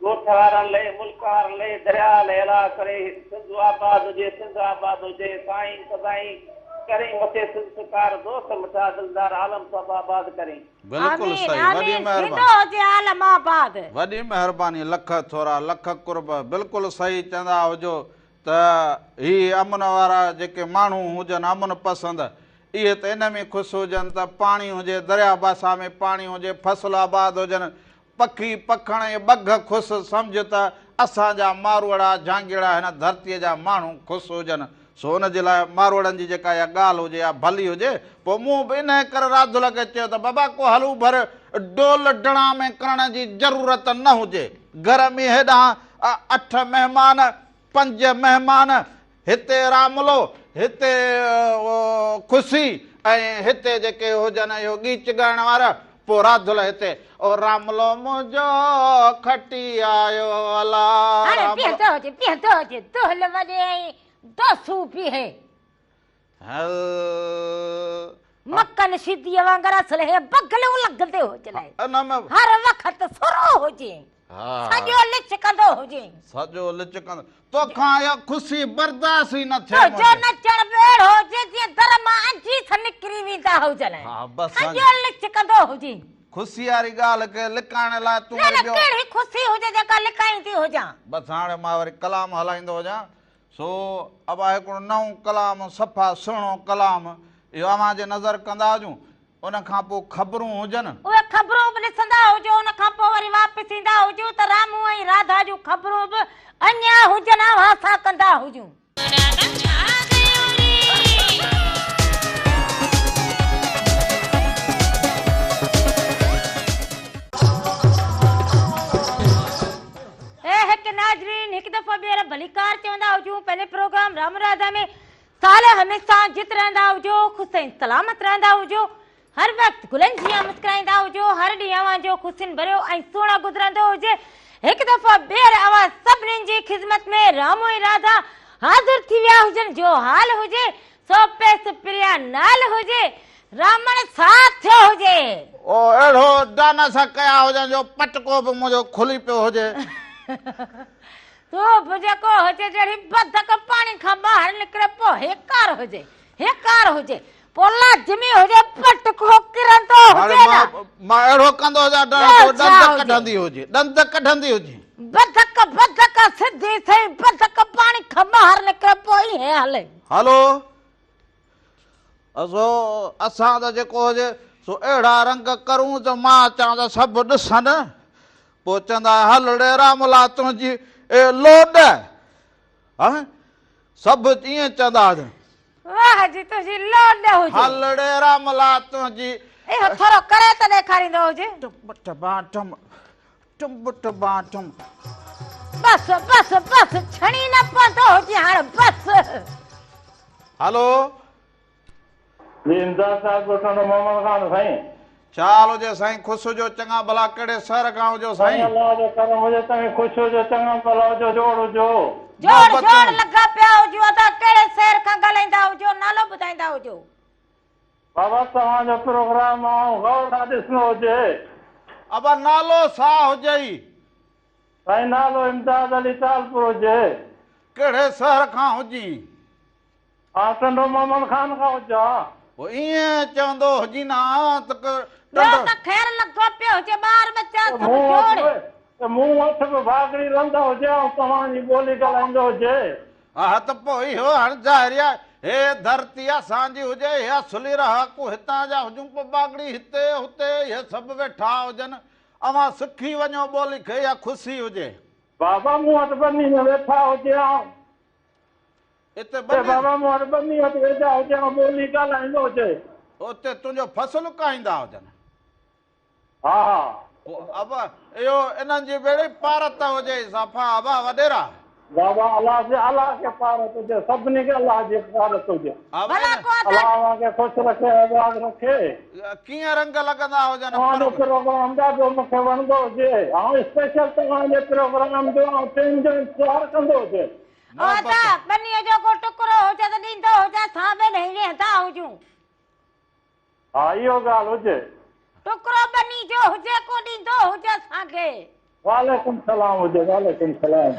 ॻोठ वारनि लाइ मुल्क वारनि लाइ दरिया लाइ अला करे सिंध आबाद हुजे साईं सदाईं करी मथे संस्कार दोस्त मथा दिलदार आलम सब आबाद करी। बिल्कुल सही वडी मेहरबानी वडी मेहरबानी लख थोरा लख कुर्ब बिल्कुल सही चंदा हुजो त ही अमन वारा जेके माण्हू हुजनि अमन पसंद इहे त इन में ख़ुशि हुजनि त पाणी हुजे दरिया बासा में पाणी हुजे फसल आबाद हुजनि पखी पखण ऐं बघ ख़ुशि सम्झ त असांजा मारवाड़ा झांगीड़ा हिन धरतीअ जा माण्हू ख़ुशि हुजनि। सो हुन जे लाइ मारवाड़नि जी जेका इहा ॻाल्हि हुजे या भली हुजे पोइ मूं बि इन करे राधुल खे चयो त बाबा को हलू भर डोल डणा में करण जी ज़रूरत न हुजे। घर में हेॾां 8 महिमान 5 महिमान हिते रामलो हिते ख़ुशी ऐं हिते जेके हुजनि इहो गीच ॻाइण वारा पोइ राधुल हिते ओ रामलो मुंहिंजो खटी आयो अला दोसू भी है मक्कन सीधी वांगर असले है बगले लगदे हो चले हर वक्त सुरो हो जे सजो लिचकंदो हो जे सजो लिचकंदो तो खाया खुशी बर्दाश्त ही न थे तो जो नचण बेड़ हो जे जे दरमा अंजी थनिकरी विंदा हो चले हां बस सजो लिचकंदो हो जे खुशी वारी गाल के लिकाण ला तू जो केड़ी खुशी हो जे जेका लिकाईंदी हो जा बस हाणे मां वरी कलाम हलाइंदो हो जा। सो अब हिकिड़ो नओं कलाम सफ़ा सुहिणो कलाम इहो अव्हां जे नज़र कंदा हुजूं उन खां पोइ ख़बरूं हुजनि उहे ख़बरूं बि ॾिसंदा हुजो उन खां पोइ वरी वापसि ईंदा हुजूं त रामू ऐं राधा जूं ख़बरूं बि अञा हुजनि असां कंदा हुजूं। नाज़रीन एक दफा बेर भलीकार चवंदा हुजूं पहले प्रोग्राम राम राधा में साल हमेशा जित रहंदा हुजो खुश सलामत रहंदा हुजो हर वक्त गुलन जिया मुस्कुराईंदा हुजो हर ॾींहुं अवां जो खुशिन भरियो ऐं सुहिणो गुज़रंदो हुजे। एक दफा बेर आवाज सभिनीनि जी ख़िदमत में रामू ऐं राधा हाज़िर थी विया हुजनि जो हाल हुजे सोपे सुप्रिया नाल हुजे रामण साथ थियो हुजे ओ एड़ो दाना सा कया हुजन जो पटको भी मुझो खुली पियो हुजे तो जेको हुजे जड़ी बदक पानी खां बाहर निकरे पो हेकार हुजे पोला जमी हुजे पटको किरंदो हुजे ना मा एड़ो कंदो जा दंद कढंदी हुजे बदक सिधी थई बदक पानी खां बाहर निकरे पो ही है हले हेलो असो असां दा जेको हुजे सो एड़ा रंग करूं तो मां चांदा सब ॾिसन पो चंदा हलड़े रामला तुंहिंजी ए लोड हां सब इएं चंदा वाह जी तुझी लोड हुजे हलड़े रामला तुंहिंजी ए थोरो करे त ॾेखारींदो हुजे टुम बाटम बस छणी न पवंदो हुजे हाणे बस हेलो जी इमदाद साहब गोठनो मोहम्मद खान साईं चाल हुजे साईं खुश हुजो चङा भला कहिड़े शहर खां हुजो साईं अल्लाह जो करम हुजे तव्हां खुश हुजो चङा भला हुजो जोड़ हुजो जोड़ लगा पिया हुजो त कहिड़े शहर खां ॻाल्हाईंदा हुजो नालो ॿुधाईंदा हुजो बाबा तव्हांजो प्रोग्राम गौर सां ॾिसणो हुजे अब नालो सा हुजई साईं नालो इमदाद अली तालपुर हुजे कहिड़े शहर खां हुजी हा टंडो मोहम्मद खान खां हुजा वो इएं चवंदो हुजी ना त ॿियो त ख़ैर लॻो पियो हुजे ॿार बच्चा सभु जोड़े त मूं वटि बि भागड़ी रहंदा हुजे ऐं तव्हांजी ॿोली ॻाल्हाईंदो हुजे हा त पोइ इहो हाणे ज़ाहिर आहे हे धरती असांजी हुजे हे असुली रहाकू हितां जा हुजूं पोइ बागड़ी हिते हुते हे सभु वेठा हुजनि अवां सिखी वञो ॿोली खे या ख़ुशी हुजे बाबा मूं वटि बनी में वेठा हुजे हिते बाबा मूं वटि बनी वटि वेठा हुजे ऐं ॿोली ॻाल्हाईंदो हुजे उते तुंहिंजो फसल काईंदा हुजनि हा अब इहो इन्हनि जी बेड़ी पारत हुजे सफ़ा अबा वॾेरा बाबा अलाह खे पारत हुजे सभिनी खे अलाह जी पारत हुजे अलाह खे ख़ुशि रखे आज़ाद रखे कीअं रंग लॻंदा हुजनि तव्हांजो प्रोग्राम ॾाढो मूंखे वणंदो हुजे ऐं स्पेशल तव्हांजे प्रोग्राम जो ऐं टिनि जो इंतज़ारु कंदो हुजे बनीअ जो को टुकड़ो हुजे त ॾींदो हुजे असां बि ॾेई वेंदा हुजूं हा इहो ॻाल्हि हुजे टुकड़ो बनी जो हुजे को ॾींदो हुजे असांखे वालेकुम सलाम हुजे वालेकुम सलाम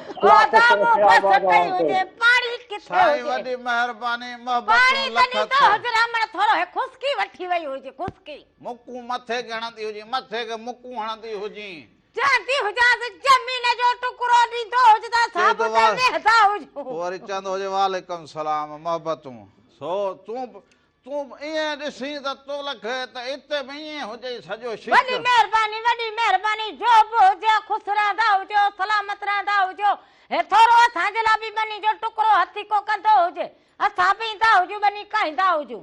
पाणी किथे वॾी महिरबानी पाणी ॾींदो हुजे रमण थोरो खुशकी वठी वई हुजे खुशकी मुकूं मथे हणंदी हुजे मथे खे मुकूं हणंदी हुजे जानती हुजास जमीन जो टुकड़ो ॾींदो हुजे त असां बि वेहदा हुजूं वरी चवंदो हुजे वालेकुम सलाम मोहबतूं सो तूं ईअं ॾिसी त तो लखे त हिते बि ईअं हुजे सॼो वॾी महिरबानी जो बि हुजे ख़ुशि रहंदा हुजो सलामत रहंदा हुजो हे थोरो असांजे लाइ बि बनी जो टुकड़ो हथी को कंदो हुजे असां बि ईंदा हुजूं बनी खाईंदा हुजूं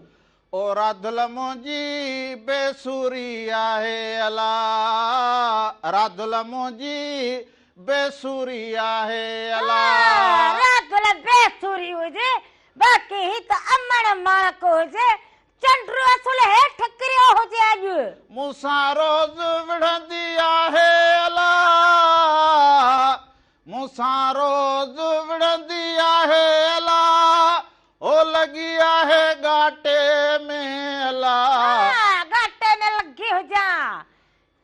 ओ राधल मुंहिंजी बेसुरी आहे अला राधल मुंहिंजी बेसुरी आहे अला राधल बेसुरी हुजे बाक़ी ही त अमण माणक हुजे चंड्रू असुल हेठ किरियो हुजे अॼु मूंसां रोज़ विढ़ंदी आहे अला मूंसां रोज़ विढ़ंदी आहे अला ओ लॻी आहे घाटे में अला घाटे में लॻी हुजा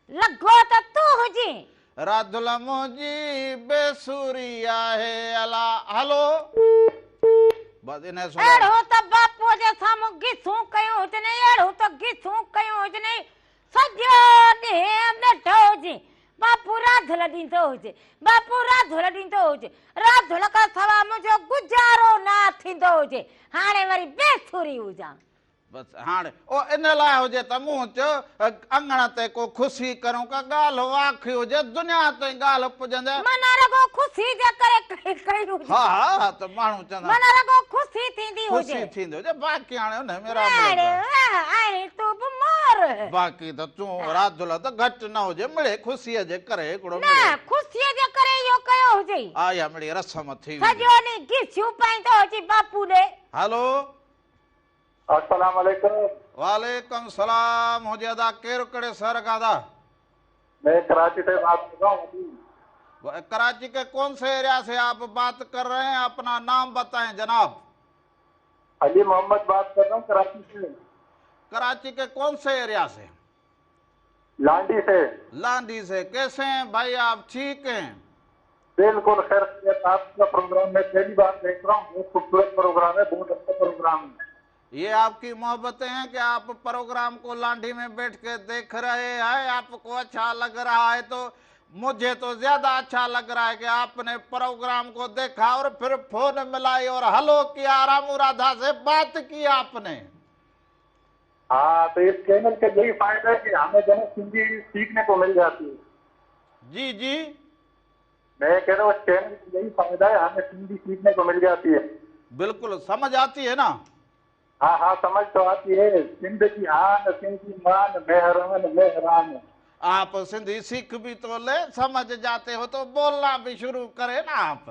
लॻो त तूं हुजी राधल मुंहिंजी बेसुरी आहे अला हलो अहिड़ो त बापूअ जे साम्हूं गिसूं कयूं हुजनि अहिड़ो त गिसूं कयूं हुजनि सॼो ॾींहुं वेठो हुजे बापू राधल ॾींदो हुजे बापू राधल ॾींदो हुजे राधल खां सवाइ मुंहिंजो गुज़ारो न थींदो हुजे हाणे वरी बेसुरी हुजां बस हाणे ओ इन लाइ हुजे त मूं चयो अंगण ते को ख़ुशी करूं का ॻाल्हि वाखी हुजे दुनिया ताईं ॻाल्हि पुॼंदे माना रुॻो ख़ुशी जे करे कई हुजे हा त माण्हू चवंदा माना रुॻो ख़ुशी थींदी हुजे ख़ुशी थींदी हुजे बाक़ी हाणे हुन में हाणे तूं बि मोर बाक़ी त तूं राधल त घटि न हुजे मिड़े ख़ुशीअ जे करे हिकिड़ो न ख़ुशीअ जे करे इहो कयो हुजे हा या मिड़ी रस्म थी सॼो ॾींहुं गिसियूं पाईंदो हुजे बापू ॾे हेलो अस्सलाम वालेकुम वालेकुम सलाम हुजे अदा केरु कड़े शहर का था मैं कराची से बात कर रहा हूँ कराची के कौन से एरिया से आप बात कर रहे हैं अपना नाम बताएं जनाब अली मोहम्मद बात कर रहा हूँ कराची से। कराची के कौन से एरिया से? लांडी से। लांडी से। कैसे हैं भाई आप, ठीक हैं? बिल्कुल खैर। आपका प्रोग्राम मैं पहली बार देख रहा हूँ, बहुत खूबसूरत प्रोग्राम है, बहुत अच्छा प्रोग्राम है। ये आपकी मोहब्बतें हैं कि आप प्रोग्राम को लांडी में बैठ के देख रहे हैं, आपको अच्छा लग रहा है। तो मुझे तो ज्यादा अच्छा लग रहा है कि आपने प्रोग्राम को देखा और फिर फोन मिलाई और हेलो किया, रामू राधा से बात की आपने। हाँ, तो इस चैनल का यही फायदा है कि हमें जो है हिंदी सीखने को मिल जाती है। जी जी, मैं कह रहा हूँ चैनल का यही फायदा है, हमें हिंदी सीखने को मिल जाती है। बिल्कुल समझ आती है ना? हाँ हाँ, समझ तो आती है। सिंध की आन, सिंध की मान, मेहरान मेहरान। आप सिंधी सीख भी तो ले, समझ जाते हो तो बोलना भी शुरू करे ना आप।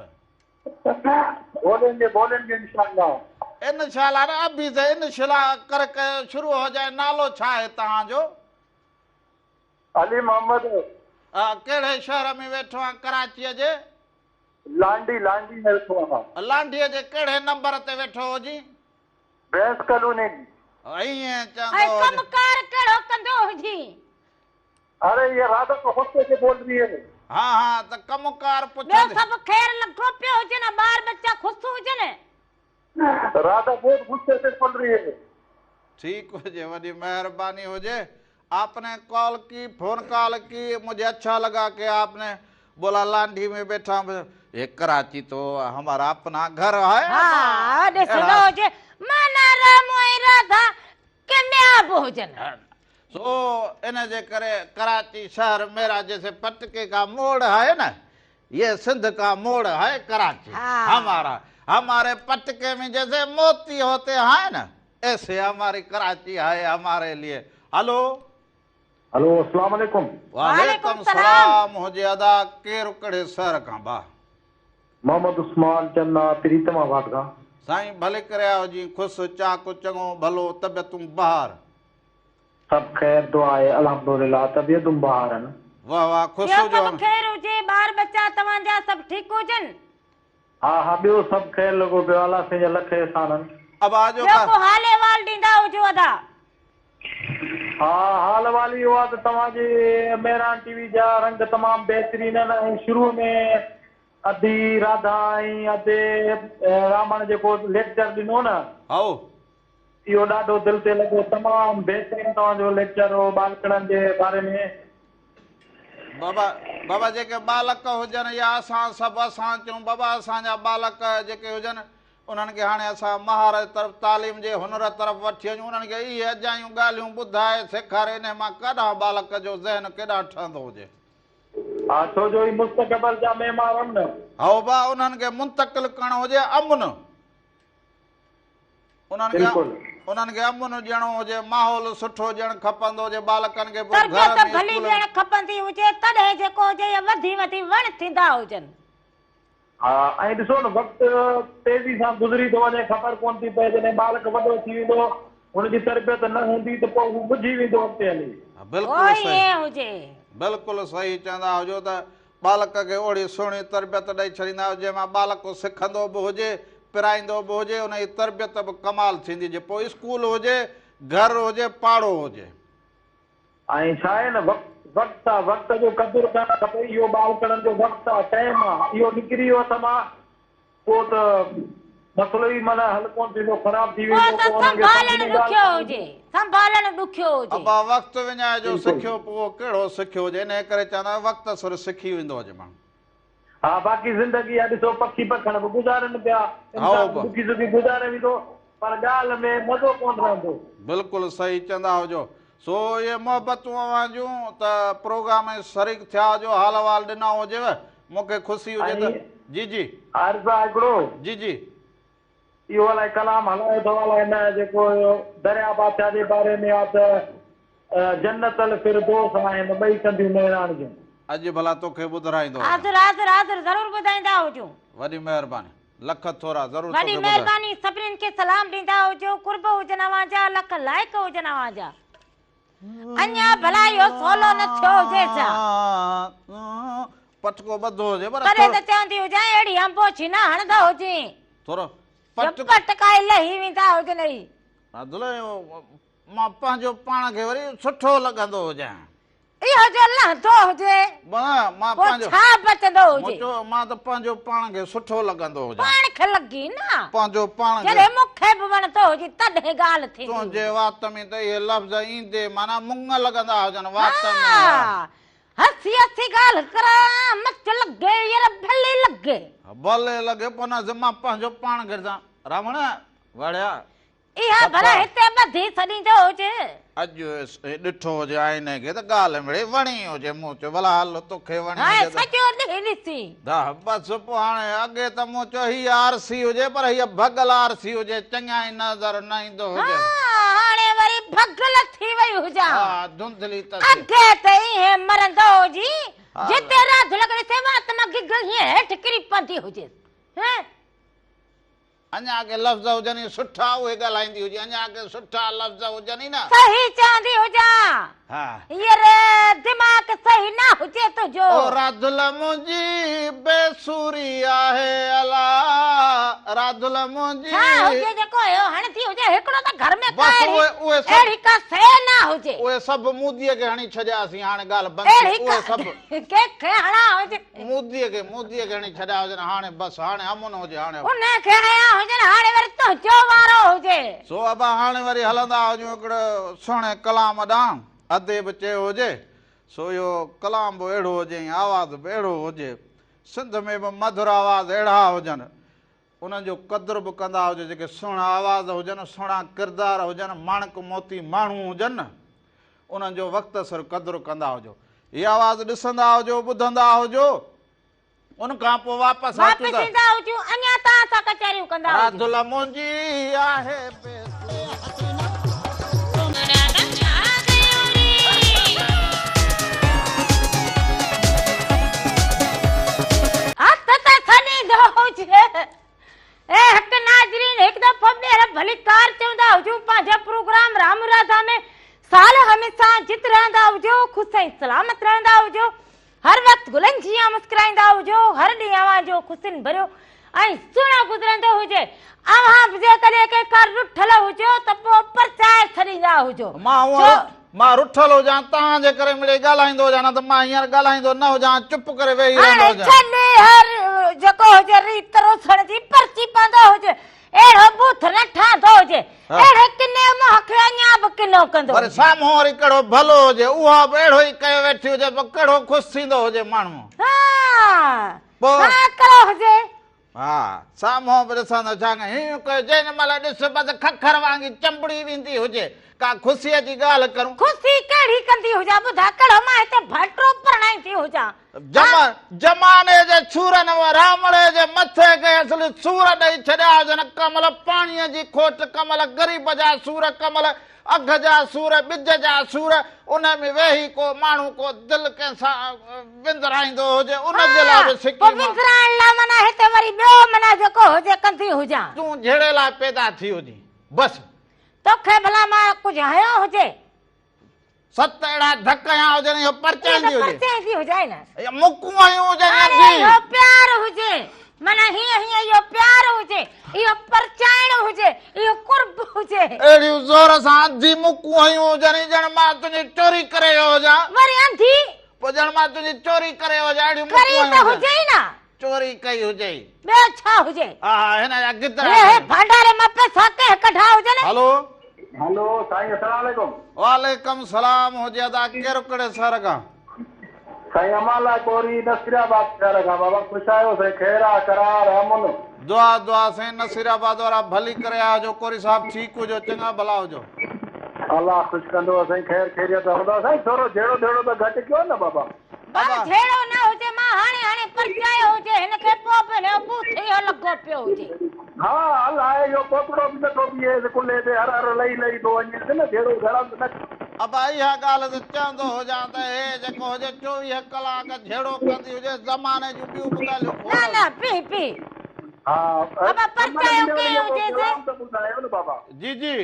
बोलेंगे बोलेंगे इंशाल्लाह। इंशाल्लाह ना, अभी से इंशाल्लाह करके शुरू हो जाए। नालो छा है तहां जो? अली मोहम्मद। केड़े शहर में वेठो आ? कराची जे लांडी। लांडी में वेठो आ। लांडी जे केड़े नंबर ते वेठो हो जी? बैंस कॉलोनी। ईअं हाय चंदो कमकार कहिड़ो कंदो हुजी? अरे ये राधा तो गुस्से से बोल रही है। हाँ हाँ, तो कमकार ॿियो पुछंदे। सभु ख़ैर लॻो पियो हुजे न? ॿार बच्चा ख़ुशि हुजनि? राधा बहुत गुस्से से बोल रही है। ठीक हो जे, वही मेहरबानी हो जे। आपने कॉल की, फोन कॉल की, मुझे अच्छा लगा कि आपने बोला लांडी में बैठा। ये कराची तो हमारा अपना घर है। हाँ ॾिसंदो हुजे माना रामू ऐं राधा कामयाब हुजनि। सो इन जे करे कराची शहर मेरा जैसे पटके का मोड़ है ना, ये सिंध का मोड़ है कराची। हाँ। हमारा, हमारे पटके में जैसे मोती होते हैं ना, ऐसे हमारी कराची है हमारे लिए। हेलो हेलो, अस्सलाम वालेकुम। वालेकुम सलाम हो जे अदा। केर कड़े शहर का बा? मोहम्मद उस्मान चन्ना प्रीतमाबाद का। साईं भले करे आओ जी, खुश चाक चङो भलो, तबियतूं बहार? सब खैर दुआ है अल्हम्दुलिल्लाह, तबियतूं बहार है। वाह वाह, खुश ॿियो हो जो। सभु ख़ैर हुजे? ॿार बच्चा तव्हांजा सभु ठीकु हुजनि? हाँ हाँ, ॿियो सब खैर लॻो पियो, अल्लाह से लख एहसान आहिनि। अब आ जाओ ॿियो को हाल अहिवाल ॾींदा हुजो अदा? हाँ, हाल वाली हुआ तो तव्हांजे मेहरान टीवी जा रंग तमाम बेहतरीन आहिनि। शुरू में अधी राधा ऐं अधे रामण जेको लेक्चर ॾिनो न, आओ। इहो ॾाढो दिलि ते लॻो। तमामु बहितरीन तव्हांजो लेक्चर हो बालकड़नि जे बारे में। बाबा बाबा जेके बालक हुजनि या असां सभु असां चऊं बाबा, असांजा बालक जेके हुजनि उन्हनि खे हाणे असां महारत तरफ़, तालीम जे हुनर तरफ़ वठी वञूं, उन्हनि खे इहे अजायूं ॻाल्हियूं ॿुधाए सेखारे, इन मां केॾांहुं बालक जो ज़हन केॾांहुं ठहंदो हुजे। हा, छो जो ही मुस्तक़बिल जा महिमान आहिनि न। हा बा, उन्हनि खे मुंतक़िल करणो हुजे अमुन। उन्हनि खे अमुन ॾियणो हुजे, माहौल सुठो ॾियणु खपंदो हुजे बालकनि खे। तरबियत भली ॾियणु खपंदी हुजे, तॾहिं जेको हुजे वधी वधी वण थींदा हुजनि। हाँ, ऐं ॾिसो न, वक़्तु तेज़ी सां गुज़री थो वञे, ख़बर कोन थी पए। जॾहिं बालक वॾो थी वेंदो, हुनजी तरबियत न हूंदी त पोइ हू बुझी वेंदो अॻिते हली। बिल्कुलु सही, हुजे बिल्कुलु सही चवंदा हुजो त बालक खे ओड़ी सुहिणी तरबियत ॾेई छॾींदा हुजे, जंहिंमां बालक सिखंदो बि हुजे, पिराईंदो बि हुजे, उनजी तरबियत बि कमाल थींदी हुजे। पोइ स्कूल हुजे, घर हुजे, पाड़ो हुजे। ऐं छा आहे न, वक़्तु आहे, वक़्त जो क़दुरु करणु खपे। इहो बालकड़नि जो वक़्तु आहे, टाइम आहे, इहो निकिरी वियो हथ मां, पोइ त मसलो ई माना हल कोन थींदो, ख़राब थी वेंदो। संभालणु ॾुखियो हुजे। अब वक़्तु विञाए जो सिखियो, पोइ कहिड़ो सिखियो हुजे, इन करे चवंदा वक़्तु सुर सिखी वेंदो हुजे माण्हू। हा, बाक़ी ज़िंदगी आहे, ॾिसो पखी पखण बि गुज़ारनि पिया, दुखी सुखी गुज़ारे वेंदो, पर ॻाल्हि में मज़ो कोन रहंदो। बिल्कुलु सही चवंदा हुजो। सो ये मोहबतूं आवाजूं त प्रोग्राम में शरीक थिया हुजो, हाल अहवाल ॾिना हुजेव, मूंखे ख़ुशी हुजे त। जी जी आरिज़ा हिकिड़ो, जी जी, इहो अलाए कलाम हलायो अथव अलाए हिन जेको दरिया बादशाह जे बारे में आहे त जन्नतल फिरदौस आहिनि ॿई कंदियूं मेहरान जूं। अॼु भला तोखे ॿुधाईंदो। ज़रूर ॿुधाईंदा हुजो। वॾी महिरबानी, लख थोरा ज़रूर। वॾी महिरबानी, सभिनीनि खे सलाम ॾींदा हुजो। कुर्ब हुजनि अवांजा, लख लाइक हुजनि अवांजा। अञा भला इहो सवलो न थियो हुजे छा? पटको ॿधो हुजे, पर त चवंदी हुजां अहिड़ी अंबो छी न हणंदा हुजे। थोरो पटकाए लही वेंदा हुजनि राधुला मां पंहिंजो पाण खे वरी सुठो लॻंदो हुजां इहो जो लहंदो हुजे मां पोइ पंहिंजो छा बचंदो हुजे मां त पंहिंजो पाण खे सुठो लॻंदो हुजां पाण खे लॻी न पंहिंजो पाण खे जॾहिं मूंखे बि वणंदो हुजे तॾहिं ॻाल्हि थी तुंहिंजे वात में त इहे लफ़्ज़ ईंदे माना मुंङ लॻंदा हुजनि वात में हसी हसी ॻाल्हि करा मच लॻे यार भले लॻे भले लॻे पोइ न मां पंहिंजो पाण खे रावण वड़िया इहा भला हिते ॿधी छॾींदो हुजे अॼु ॾिठो हुजे आईने खे त ॻाल्हि मिड़े वणी हुजे मूं चयो भला हल तोखे वणी हाणे सॼो ॾींहुं ॾिसी बसि पोइ हाणे अॻे त मूं चयो हीअ आरसी हुजे पर हीअ भॻल आरसी हुजे चङा ई नज़र न ईंदो हुजे हाणे वरी भॻल थी वई हुजां हा धुंधली त अॻे त ईअं मरंदो हुजी जिते राति लॻणी से वात मां गिगल हीअं हेठि किरी पवंदी हुजे अञा के लफ़्ज़ हुजनि सुठा उहे ॻाल्हाईंदी हुजे अञा के सुठा लफ़्ज़ हुजनि न सही चवंदी हुजां हा यार दिमाग़ सही न हुजे तुंहिंजो ओ राधुल मुंहिंजी बेसुरी आहे अला राधुल मुंहिंजी छा हुजे जेको हणंदी हुजे हिकिड़ो त घर में बस उहे अहिड़ी का शइ न हुजे उहे सभु मूदीअ खे हणी छॾियासीं हाणे ॻाल्हि बंदि उहे सभु कंहिंखे हणा हुजे मूदीअ खे हणी छॾिया हुजनि हाणे बसि हाणे अमुन हुजे हाणे उनखे हया हुजनि हाणे वरी तुंहिंजो वारो हुजे सो अबा हाणे वरी हलंदा हुजूं हिकिड़ो सुहिणे कलाम ॾांहुं अधे बि चयो हुजे सो इहो कलाम बि अहिड़ो हुजे आवाज़ बि अहिड़ो हुजे सिंध में बि मधुर आवाज़ अहिड़ा हुजनि उन्हनि जो क़दुरु बि कंदा हुजे जेके सुहिणा आवाज़ हुजनि सुहिणा किरदार हुजनि माणक मोती माण्हू हुजनि न उन्हनि जो वक़्त सर क़दुरु कंदा हुजो हीअ आवाज़ ॾिसंदा हुजो ॿुधंदा हुजो उन खां पोइ वापसि ईंदा हुजूं अञा तव्हां सां कचहरियूं कंदा राधुल मुंहिंजी आहे भली कार चवंदा हुजूं पंहिंजा प्रोग्राम राम राधा में साल हमेशा जित रहंदा हुजो ख़ुशि ऐं सलामत रहंदा हुजो हर वक्त गुलनि जीअं मुस्कुराईंदा हुजो हर ॾींहुं अवां जो ख़ुशियुनि भरियो ऐं सुहिणो गुज़रंदो हुजे अवां बि जेकॾहिं कंहिंखां रुठल हुजो त पोइ परचाए छॾींदा हुजो मां रुठल हुजां तव्हांजे करे मिड़े ॻाल्हाईंदो हुजां न त मां हींअर ॻाल्हाईंदो न हुजां चुप करे वेही रहंदो हुजां हर जेको हुजे रीत रोसण जी पर्ची पवंदो हुजे अहिड़ो बूथ न ठहंदो हुजे अहिड़े किने मोह खे अञा बि किनो कंदो पर साम्हूं वरी कहिड़ो भलो हुजे उहा बि अहिड़ो ई कयो वेठी हुजे पोइ कहिड़ो ख़ुशि थींदो हुजे माण्हू हुजे हा साम्हूं बि ॾिसंदो छा हीअं कयो जेॾी महिल ॾिस बसि खखर वांगी चंबड़ी ॾींदी हुजे का ख़ुशीअ जी ॻाल्हि करूं ख़ुशी कहिड़ी कंदी हुजां ॿुधा कहिड़ो मां हिते भटरो परणाईंदी हुजां जमाने जे छूरनि रामड़े जे मथे खे असली सूर ॾेई छॾिया हुजनि कमल पाणीअ जी खोट कमल ग़रीब जा सूर कमल अघ जा सूर ॿिज जा सूर उन में वेही को माण्हू को दिलि कंहिंसां विंदराईंदो हुजे उन जे लाइ बि सिकी विंदराइण लाइ माना हिते वरी ॿियो माना जेको हुजे कंदी हुजां तूं जहिड़े लाइ पैदा थी हुजे बसि तोखे भला मां कुझु हयो हुजे सत अहिड़ा धक हया हुजनि इहो परचाईंदी हुजे न मुकूं हयूं हुजनि इहो प्यार हुजे माना हीअं इहो प्यार हुजे इहो परचाइण हुजे इहो कुर्ब हुजे अहिड़ियूं ज़ोर सां अंधी मुकूं हयूं हुजनि ॼण मां तुंहिंजी चोरी करे हुजां वरी अंधी पोइ ॼण मां तुंहिंजी चोरी करे हुजां अहिड़ियूं मुकूं हुजे न चोरी कई हुजे ॿियो छा हुजे हा हिन जा गिदड़ भंडारे मां पैसा कंहिं कढा हुजनि हलो हेलो साईं अस्सलाम वालेकुम वालेकुम सलाम हुजे अदा कहिड़ो कहिड़े शहर खां साईं अमाला कोरी नसीराबाद शहर खां बाबा ख़ुशि आहियो साईं ख़ैर आहे करार अमुन दुआ दुआ साईं नसीराबाद वारा भली करे आजो कोरी साहब ठीकु हुजो चङा भला हुजो अल्लाह ख़ुशि कंदो साईं ख़ैर ख़ैरियत हूंदा साईं थोरो जहिड़ो जहिड़ो त घटि कयो न बाबा जहिड़ो न हुजे मां हाणे परचायो हुजे हिनखे पोइ पहिरियों बूथ इहो लॻो पियो हुजे हा अलाए इहो पोपड़ो बि नथो बीहे कुल्हे ते हर हर लही लही थो वञे न जहिड़ो घणो न अब इहा ॻाल्हि त चवंदो हुजां त हे जेको हुजे 24 कलाक जहिड़ो कंदी हुजे ज़माने जूं ॿियूं ॿुधायो न पी हा बाबा परचायो कयो हुजे त ॿुधायो न बाबा जी जी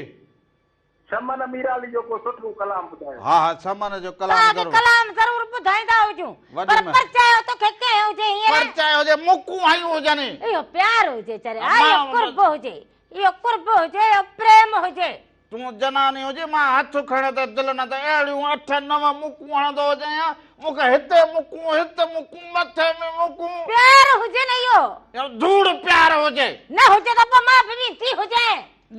शमन मीराली जो को सुठो कलाम ॿुधायो। हा हा शमन जो कलाम ज़रूर कलाम ज़रूर ॿुधाईंदा हुजूं पर परचायो तोखे कंहिं हुजे हींअर परचायो हुजे मुकूं आयूं हुजनि इहो प्यार हुजे चरे इहो कुर्ब हुजे इहो कुर्ब हुजे इहो प्रेम हुजे तूं जनानी हुजे मां हथ खणे त दिलि न त अहिड़ियूं 8-9 मुकूं हणंदो हुजां मूंखे हिते मुकूं मथे में मुकूं प्यार हुजे न इहो धूड़ प्यार हुजे न हुजे त पोइ मां बि थी हुजे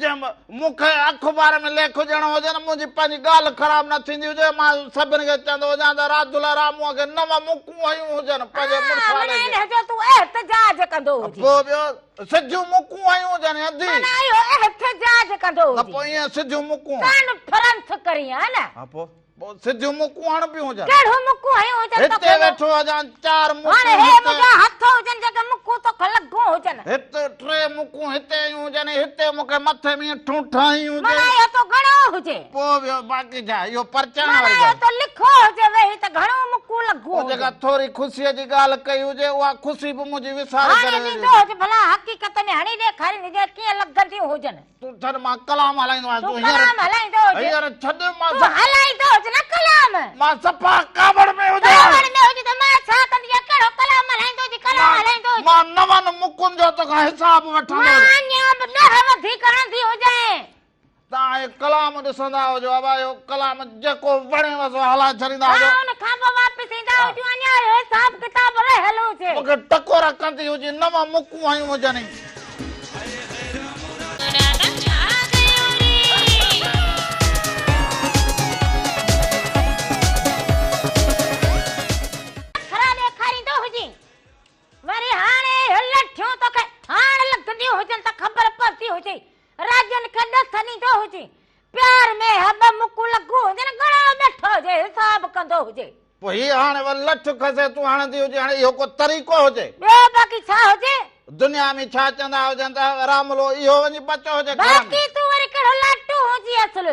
जंहिं मूंखे अख़बार में लेख हुजणो हुजे न मुंहिंजी पंहिंजी ॻाल्हि ख़राब न थींदी हुजे मां सभिनि खे चवंदो हुजां त राधुला रामूअ खे 9 मुकूं आयूं हुजनि पंहिंजे मुड़ुस खे तूं एहतजाज कंदो हुजे पोइ ॿियो सिधियूं मुकूं आयूं हुजनि अधी इहो एहतजाज कंदो न हुजे पोइ ईअं सिधियूं मुकूं कॉन्फ्रेंस करी हा न हा पोइ सिधियूं मुकूं हण पियूं हुजनि कहिड़ो मुकूं आयूं हुजनि हिते वेठो हुजां 4 मुकूं हाणे हे मुंहिंजा हथ हुजनि जेके मुकूं तोखे लॻो हुजनि हिते 3 मुकूं हिते आयूं हुजनि हिते मूंखे मथे में ठूठा आयूं हुजनि माना इहो तो घणो हुजे पोइ ॿियो बाक़ी छा इहो परचाइण माना वारी इहो ॻाल्हि तो लिखो हुजे वेही त घणो मुकूं लॻो पोइ जेका थोरी ख़ुशीअ जी ॻाल्हि कई हुजे उहा ख़ुशी बि मुंहिंजी विसारे हाणे करे ॾींदो हुजे भला हक़ीक़त में हणी ॾेखारींदी जे कीअं लॻंदियूं हुजनि तूं छॾ मां कलाम हलाईंदो आहियां तूं तूं कलाम हलाईंदो हुजे हींअर छॾ मां तूं हलाईंदो हुजे न कलाम मां सफ़ा कावड़ में हुजां कावड़ में हुजे त मां छा कंदी आहियां कहिड़ो कलाम हलाईंदो हुजे कलाम हलाईंदो हुजे मां 9 मुकुनि जो तोखां हिसाब वठंदो मां अञा बि 10 वधीक हणंदी हुजे तव्हां हे कलाम ॾिसंदा हुजो बाबा इहो कलाम जेको वणेव सो हलाए छॾींदा हुजो उन खां पोइ वापसि ईंदा हुजूं अञा हिसाब किताब रहियल हुजे मूंखे टकोरा कंदी हुजे 9 मुकूं आयूं हुजनि प्यार में हब मुकू लगू हुजे न घणो बैठो हुजे हिसाब कंदो हुजे पोइ हीअ हाणे वरी लठ खसे तूं हणंदी हुजे हाणे इहो को तरीक़ो हुजे ॿियो बाक़ी छा हुजे दुनिया में छा चवंदा हुजनि त रामलो इहो वञी बचो हुजे बाक़ी तूं वरी कहिड़ो लाटू हुजी असुल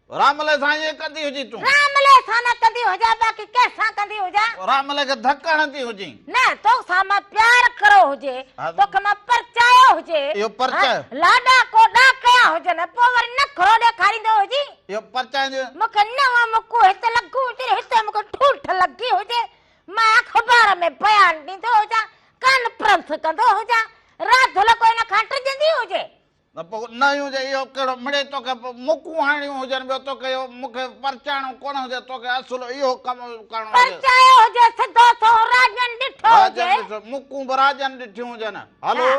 रामले सां ईअं कंदी हुजी तूं रामले सां न कंदी हुजां बाक़ी कंहिंसां कंदी हुजां रामले खे धक हणंदी हुजी न तोसां मां प्यार करो हुजे तोखे मां परचायो हुजे इहो परचायो लाॾा कोॾा कया हुजनि पोइ वरी नखरो ॾेखारींदो हुजी इहो परचाईंदो मूंखे 9 मुकूं हिते लॻू हुजे हिते मूंखे ठूठ लॻी हुजे मां अख़बार में बयान ॾींदो हुजां कॉन्फ्रेंस कंदो हुजां राधुल कोई न खां टिजंदी हुजे न पोइ न हुजे इहो कहिड़ो मिड़े तोखे मुकूं हणियूं हुजनि ॿियो तोखे इहो मूंखे परचाइणो कोन हुजे तोखे असुल इहो कमु करणो परचायो हुजे सिधो सो राजन ॾिठो हुजे मुकूं बि राजन ॾिठियूं हुजनि हलो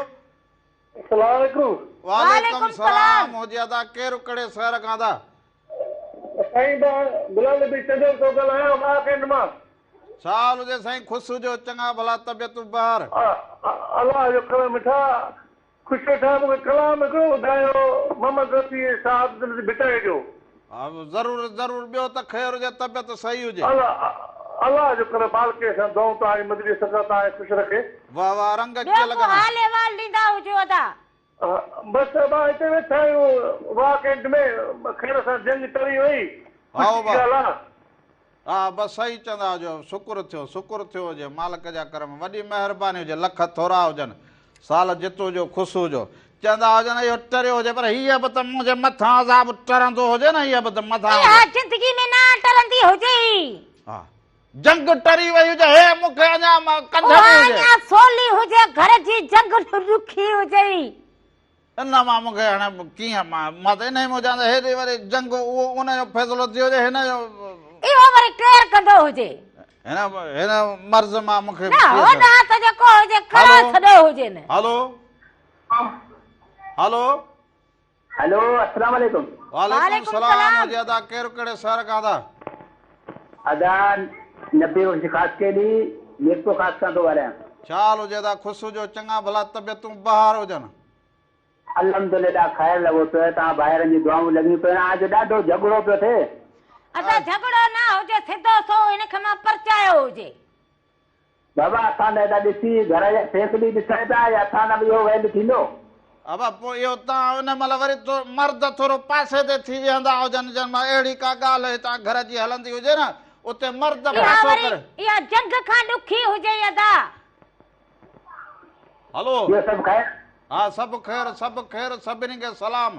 अस्सलाम वालेकुम वालेकुम सलाम हुजे अदा केरु कहिड़े शहर खां था साईं गुलाम नबी चंदर थो ॻाल्हायां मार्केट मां छा हाल हुजे साईं ख़ुशि हुजो चङा भला तबियतूं ॿाहिरि अलाह जो कर मिठा ख़ुशि वेठा मूंखे कलाम हिकिड़ो ॿुधायो मोहम्मद रफ़ी साहब भिटाए जो हा ज़रूरु ज़रूरु ॿियो त ख़ैरु हुजे तबियत सही हुजे अलाह जो कर बालके सां दुआऊं तव्हांजी मजलिस तव्हांखे ख़ुशि रखे वाह वाह रंग कीअं लॻा हाले वाल ॾींदा हुजो अदा बसि मां हिते वेठा आहियूं वाह कैंट में ख़ैर सां जंग टरी वई हा बसि सही चवंदा हुजो शुकुरु थियो हुजे मालिक जा करम वॾी महिरबानी हुजे लख थोरा हुजनि साल जितो जो ख़ुशि हुजो चवंदा हुजनि इहो टरियो हुजे पर हीअ बि त मुंहिंजे मथां अज़ाब टरंदो हुजे न हीअ बि त मथां ज़िंदगी में न टरंदी हुजे हा जंग टरी वई हुजे हे मूंखे अञा कंधे में हुजे सोली हुजे घर जी जंग रुखी हुजे न मां मूंखे हाणे कीअं मां त इन में हुजां त हेॾे वरी जंग उहो उनजो फ़ैसिलो थी हुजे हिन जो इहो वरी केरु कंदो हुजे हिन मर्ज़ मां मूंखे हलो हलो हेलो अस्सलाम वालेकुम वालेकुम सलाम हुजे अदा केरु कहिड़े शहर खां था अदा 90 ख़ासि के ॾी नेको ख़ासि खां थो ॻाल्हायां छा हाल हुजे अदा ख़ुशि हुजो चङा भला तबियतूं ॿाहिरि हुजनि अल्हम्दुलिल्लाह ख़ैर लॻो पियो तव्हां ॿाहिरनि जी दुआऊं लॻियूं पियूं आज ॾाढो झगड़ो पियो थिए अदा झगड़ो न हुजे सिधो सो हिनखे मां परचायो हुजे बाबा असां त ॾिसी घर जा फैसली ॾिसण था या असां बि इहो वेंद थींदो अबा पोइ इहो तव्हां हुन महिल वरी मर्द थोरो पासे ते थी वेंदा हुजनि जन मां अहिड़ी का ॻाल्हि हितां घर जी हलंदी हुजे न उते मर्द पासो करे इहा जंग खां ॾुखी हुजे अदा हलो इहो सभु ख़ैर हा सभु ख़ैर सभिनी खे सलाम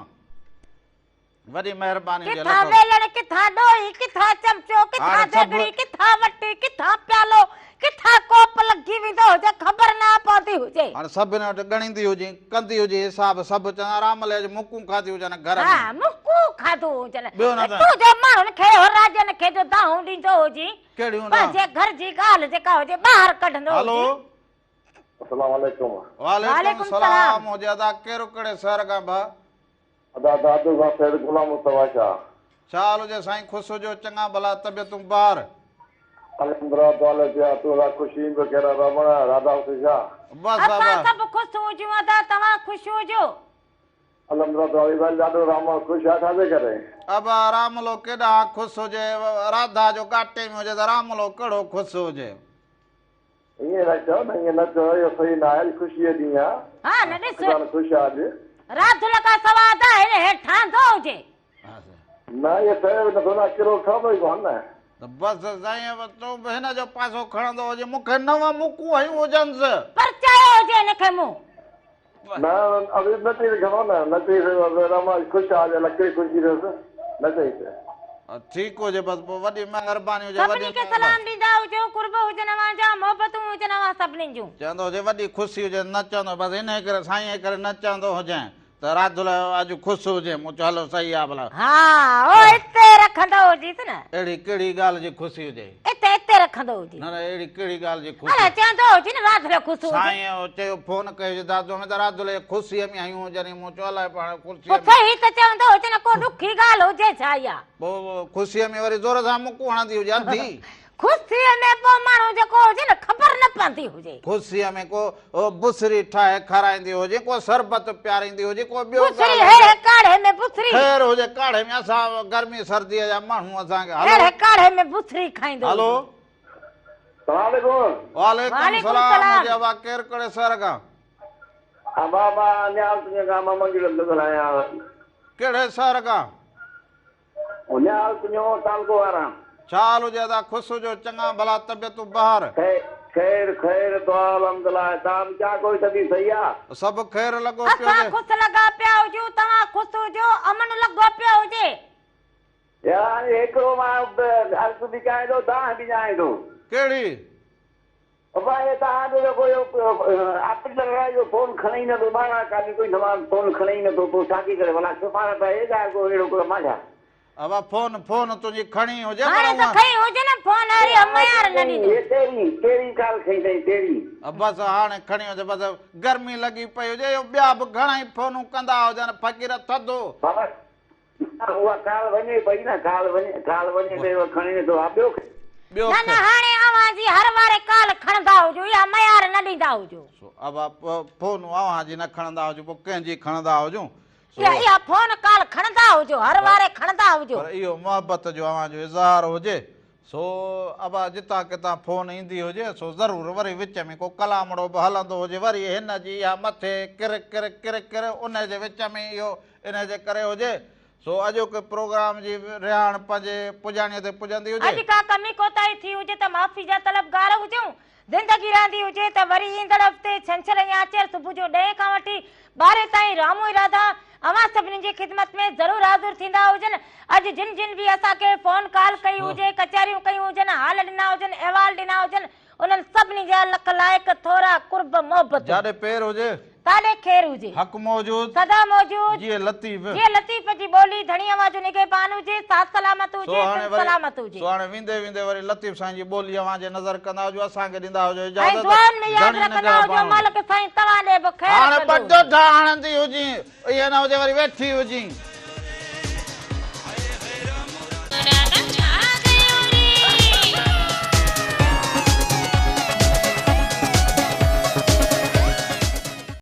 वॾी महिरबानी हुजे किथां वेलण किथां ॾोही किथां चमचो किथां देगड़ी किथां वटी किथां प्यालो किथां कोप लॻी वेंदो हुजे ख़बर न पवंदी हुजे हाणे सभिनी वटि ॻणींदी हुजे कंदी हुजे हिसाब सभु चवंदा आराम ले मुकूं खाधी हुजनि घर में हा मुकू खाधो हुजनि ॿियो न तूं जो माण्हुनि खे राजनि खे जो दाहूं ॾींदो हुजी कहिड़ियूं पंहिंजे घर जी ॻाल्हि जेका हुजे ॿाहिरि कढंदो हलो अस्सलाम वालेकुम। वालेकुम सलाम हुजे अदा कहिड़ो कहिड़े शहर खां भा अदा दादू खां सैद गुलाम मुस्तफा शाह। छा हाल हुजे साईं ख़ुशि हुजो चङा भला तबियतूं ॿार अल्हम्दुलिल्लाह ताला जा तोला खुशी वगैरह रमण राधा खुशा बस असां सभु ख़ुशि हुजूं अदा तव्हां ख़ुशि हुजो अल्हम्दुलिल्लाह ताला ॾाढो राम खुश आहे छाजे करे अब रामलो केॾा ख़ुशि हुजे राधा जो काटे में हुजे त रामलो कहिड़ो ख़ुशि हुजे ईअं न चओ न ईअं न चओ इहो सही न आहे ख़ुशीअ ॾींहुं आहे हा न ॾिस ख़ुशि आहे अॼु राधुल खां सवाइ त हिन हेठां हुजे न इहो चयो नथो न किलो ठहंदो ई कोन न बस साईं तूं बि हिन जो पासो खणंदो हुजे मूंखे नव मुकूं हयूं हुजनिसि पर चयो हुजे हिनखे मूं न अभी न चई रखंदो न चई रामा ख़ुशि आहे लकड़ी ख़ुशी अथसि न चई ठीकु हुजे बसि पोइ वॾी महिरबानी हुजे सभिनी खे सलाम ॾींदा हुजो कुर्ब हुजनि अव्हांजा मोहबतूं हुजनि अव्हां सभिनीनि जूं चवंदो हुजे वॾी ख़ुशी हुजे न चवंदो बसि हिन करे साईं जे करे न चवंदो हुजे त राधुल अॼु ख़ुशि हुजे मूं चयो हलो सही आहे भला हा ओ हिते रखंदो हुजीस न अहिड़ी कहिड़ी ॻाल्हि जी ख़ुशी हुजे हिते रखंदो हुजी न न अहिड़ी कहिड़ी ॻाल्हि जी अरे ख़ुशी चवंदो हुजी न राधुल ख़ुशि हुजे साईं चयो फोन कयो दादो में त राधुल ख़ुशीअ में हयूं हुजनि मूं चयो अलाए पाण ख़ुशीअ पोइ में सही त चवंदो हुजे न को ॾुखी ॻाल्हि हुजे छा इहा पोइ ख़ुशीअ में वरी ज़ोर सां मुकूं हणंदी हुजे अंधी ख़ुशीअ में पोइ माण्हू जेको हुजे न ख़बर न पवंदी हुजे ख़ुशीअ में को बुसरी ठाहे खाराईंदी हुजे को शरबत पियारींदी हुजे को ॿियो बुसरी हेड़े काढ़े में बुसरी ख़ैर हुजे काढ़े में असां गर्मी सर्दीअ जा माण्हू असांखे हेड़े काढ़े में बुसरी खाईंदो हलो सलामकुम वालेकुम सलाम हुजे अबा केरु कहिड़े शहर खां अबा मां न्याल तुंहिंजे खां मां मंगी लॻंदो आहियां कहिड़े शहर खां न्याल तुंहिंजो तालको वारा छा हाल हुजे अदा ख़ुशि हुजो चङा भला तबियतूं ॿाहिरि खैर खैर तो अल्हम्दुलिल्लाह तव्हां क्या कोई सभी सही आहे सभु ख़ैर लॻो पियो असां हुजे ख़ुशि लॻा पिया हुजूं तव्हां ख़ुशि हुजो अमन लॻो पियो हुजे यार हिकिड़ो मां ॻाल्हि बि कयां थो तव्हां बि ॼाणे थो कहिड़ी भाई तव्हांजो कोई आपरेटर जो फोन खणे ई नथो माना काॾे कोई तमामु फोन खणे ई नथो पोइ छा थी करे भला सुभाणे त हे ॻाल्हि को अहिड़ो को मां छा अब फोन तुंहिंजी खणी हुजे हाणे त खई हुजे न फोन हरी अमयार न ॾींदो तेरी ॻाल्हि खई अथई तेरी बसि हाणे खणी हुजे बसि गर्मी लॻी पई हुजे ॿिया बि घणा ई फोनूं कंदा हुजनि फ़क़ीर थधो उहा काल वञे पई न काल वञे पई खणी नथो हा ॿियो न हाणे अव्हांजी हर वारे काल खणंदा हुजो या मयार न ॾींदा हुजो अब फोन अव्हांजी न खणंदा हुजो पोइ कंहिंजी खणंदा हुजूं इहा फोन काल खणंदा हुजो हर वारे खणंदा हुजो पर इहो मोहबत जो अव्हांजो इज़हार हुजे सो अब जितां कितां फोन ईंदी हुजे सो ज़रूरु वरी विच में को कलामड़ो बि हलंदो हुजे वरी हिन जी इहा मथे किर किर किर किर उन जे विच में इहो इन जे करे हुजे सो अॼोके प्रोग्राम जी रिहाण पंहिंजे पुॼाणीअ ते पुॼंदी हुजे अॼु का कमी कोताही थी हुजे त माफ़ी जा तलबगार हुजूं ज़िंदगी रहंदी हुजे त वरी ईंदड़ हफ़्ते छंछर या आचर सुबुह जो 10 खां वठी 12 ताईं रामो इरादा अवां सभिनी जी ख़िदमत में ज़रूर हाज़िर थींदा हुजनि अॼु जिन बि असांखे फोन कॉल कई हुजे कचहरियूं कयूं हुजनि हाल ॾिना हुजनि अहवाल ॾिना हुजनि उन्हनि सभिनी जा लख लाइक़ थोरा कुर्ब मोहबत जाॾे पेर हुजे ताॾे ख़ैर हुजे हक़ मौजूद सदा मौजूद जीअं लतीफ़ जी ॿोली धणी अवां जो निगहबान हुजे साथ सलामत हुजे सलामत हुजे सो हाणे वेंदे वेंदे वरी लतीफ़ साईं जी ॿोली अवां जे नज़र कंदा हुजो असांखे ॾींदा हुजो ऐं इजाज़त दुआनि में यादि रखंदा हुजो मालिक साईं तव्हां ॾे बि ख़ैर हाणे ॿ ॾोढा हणंदी हुजी ईअं न हुजे वरी वेठी हुजी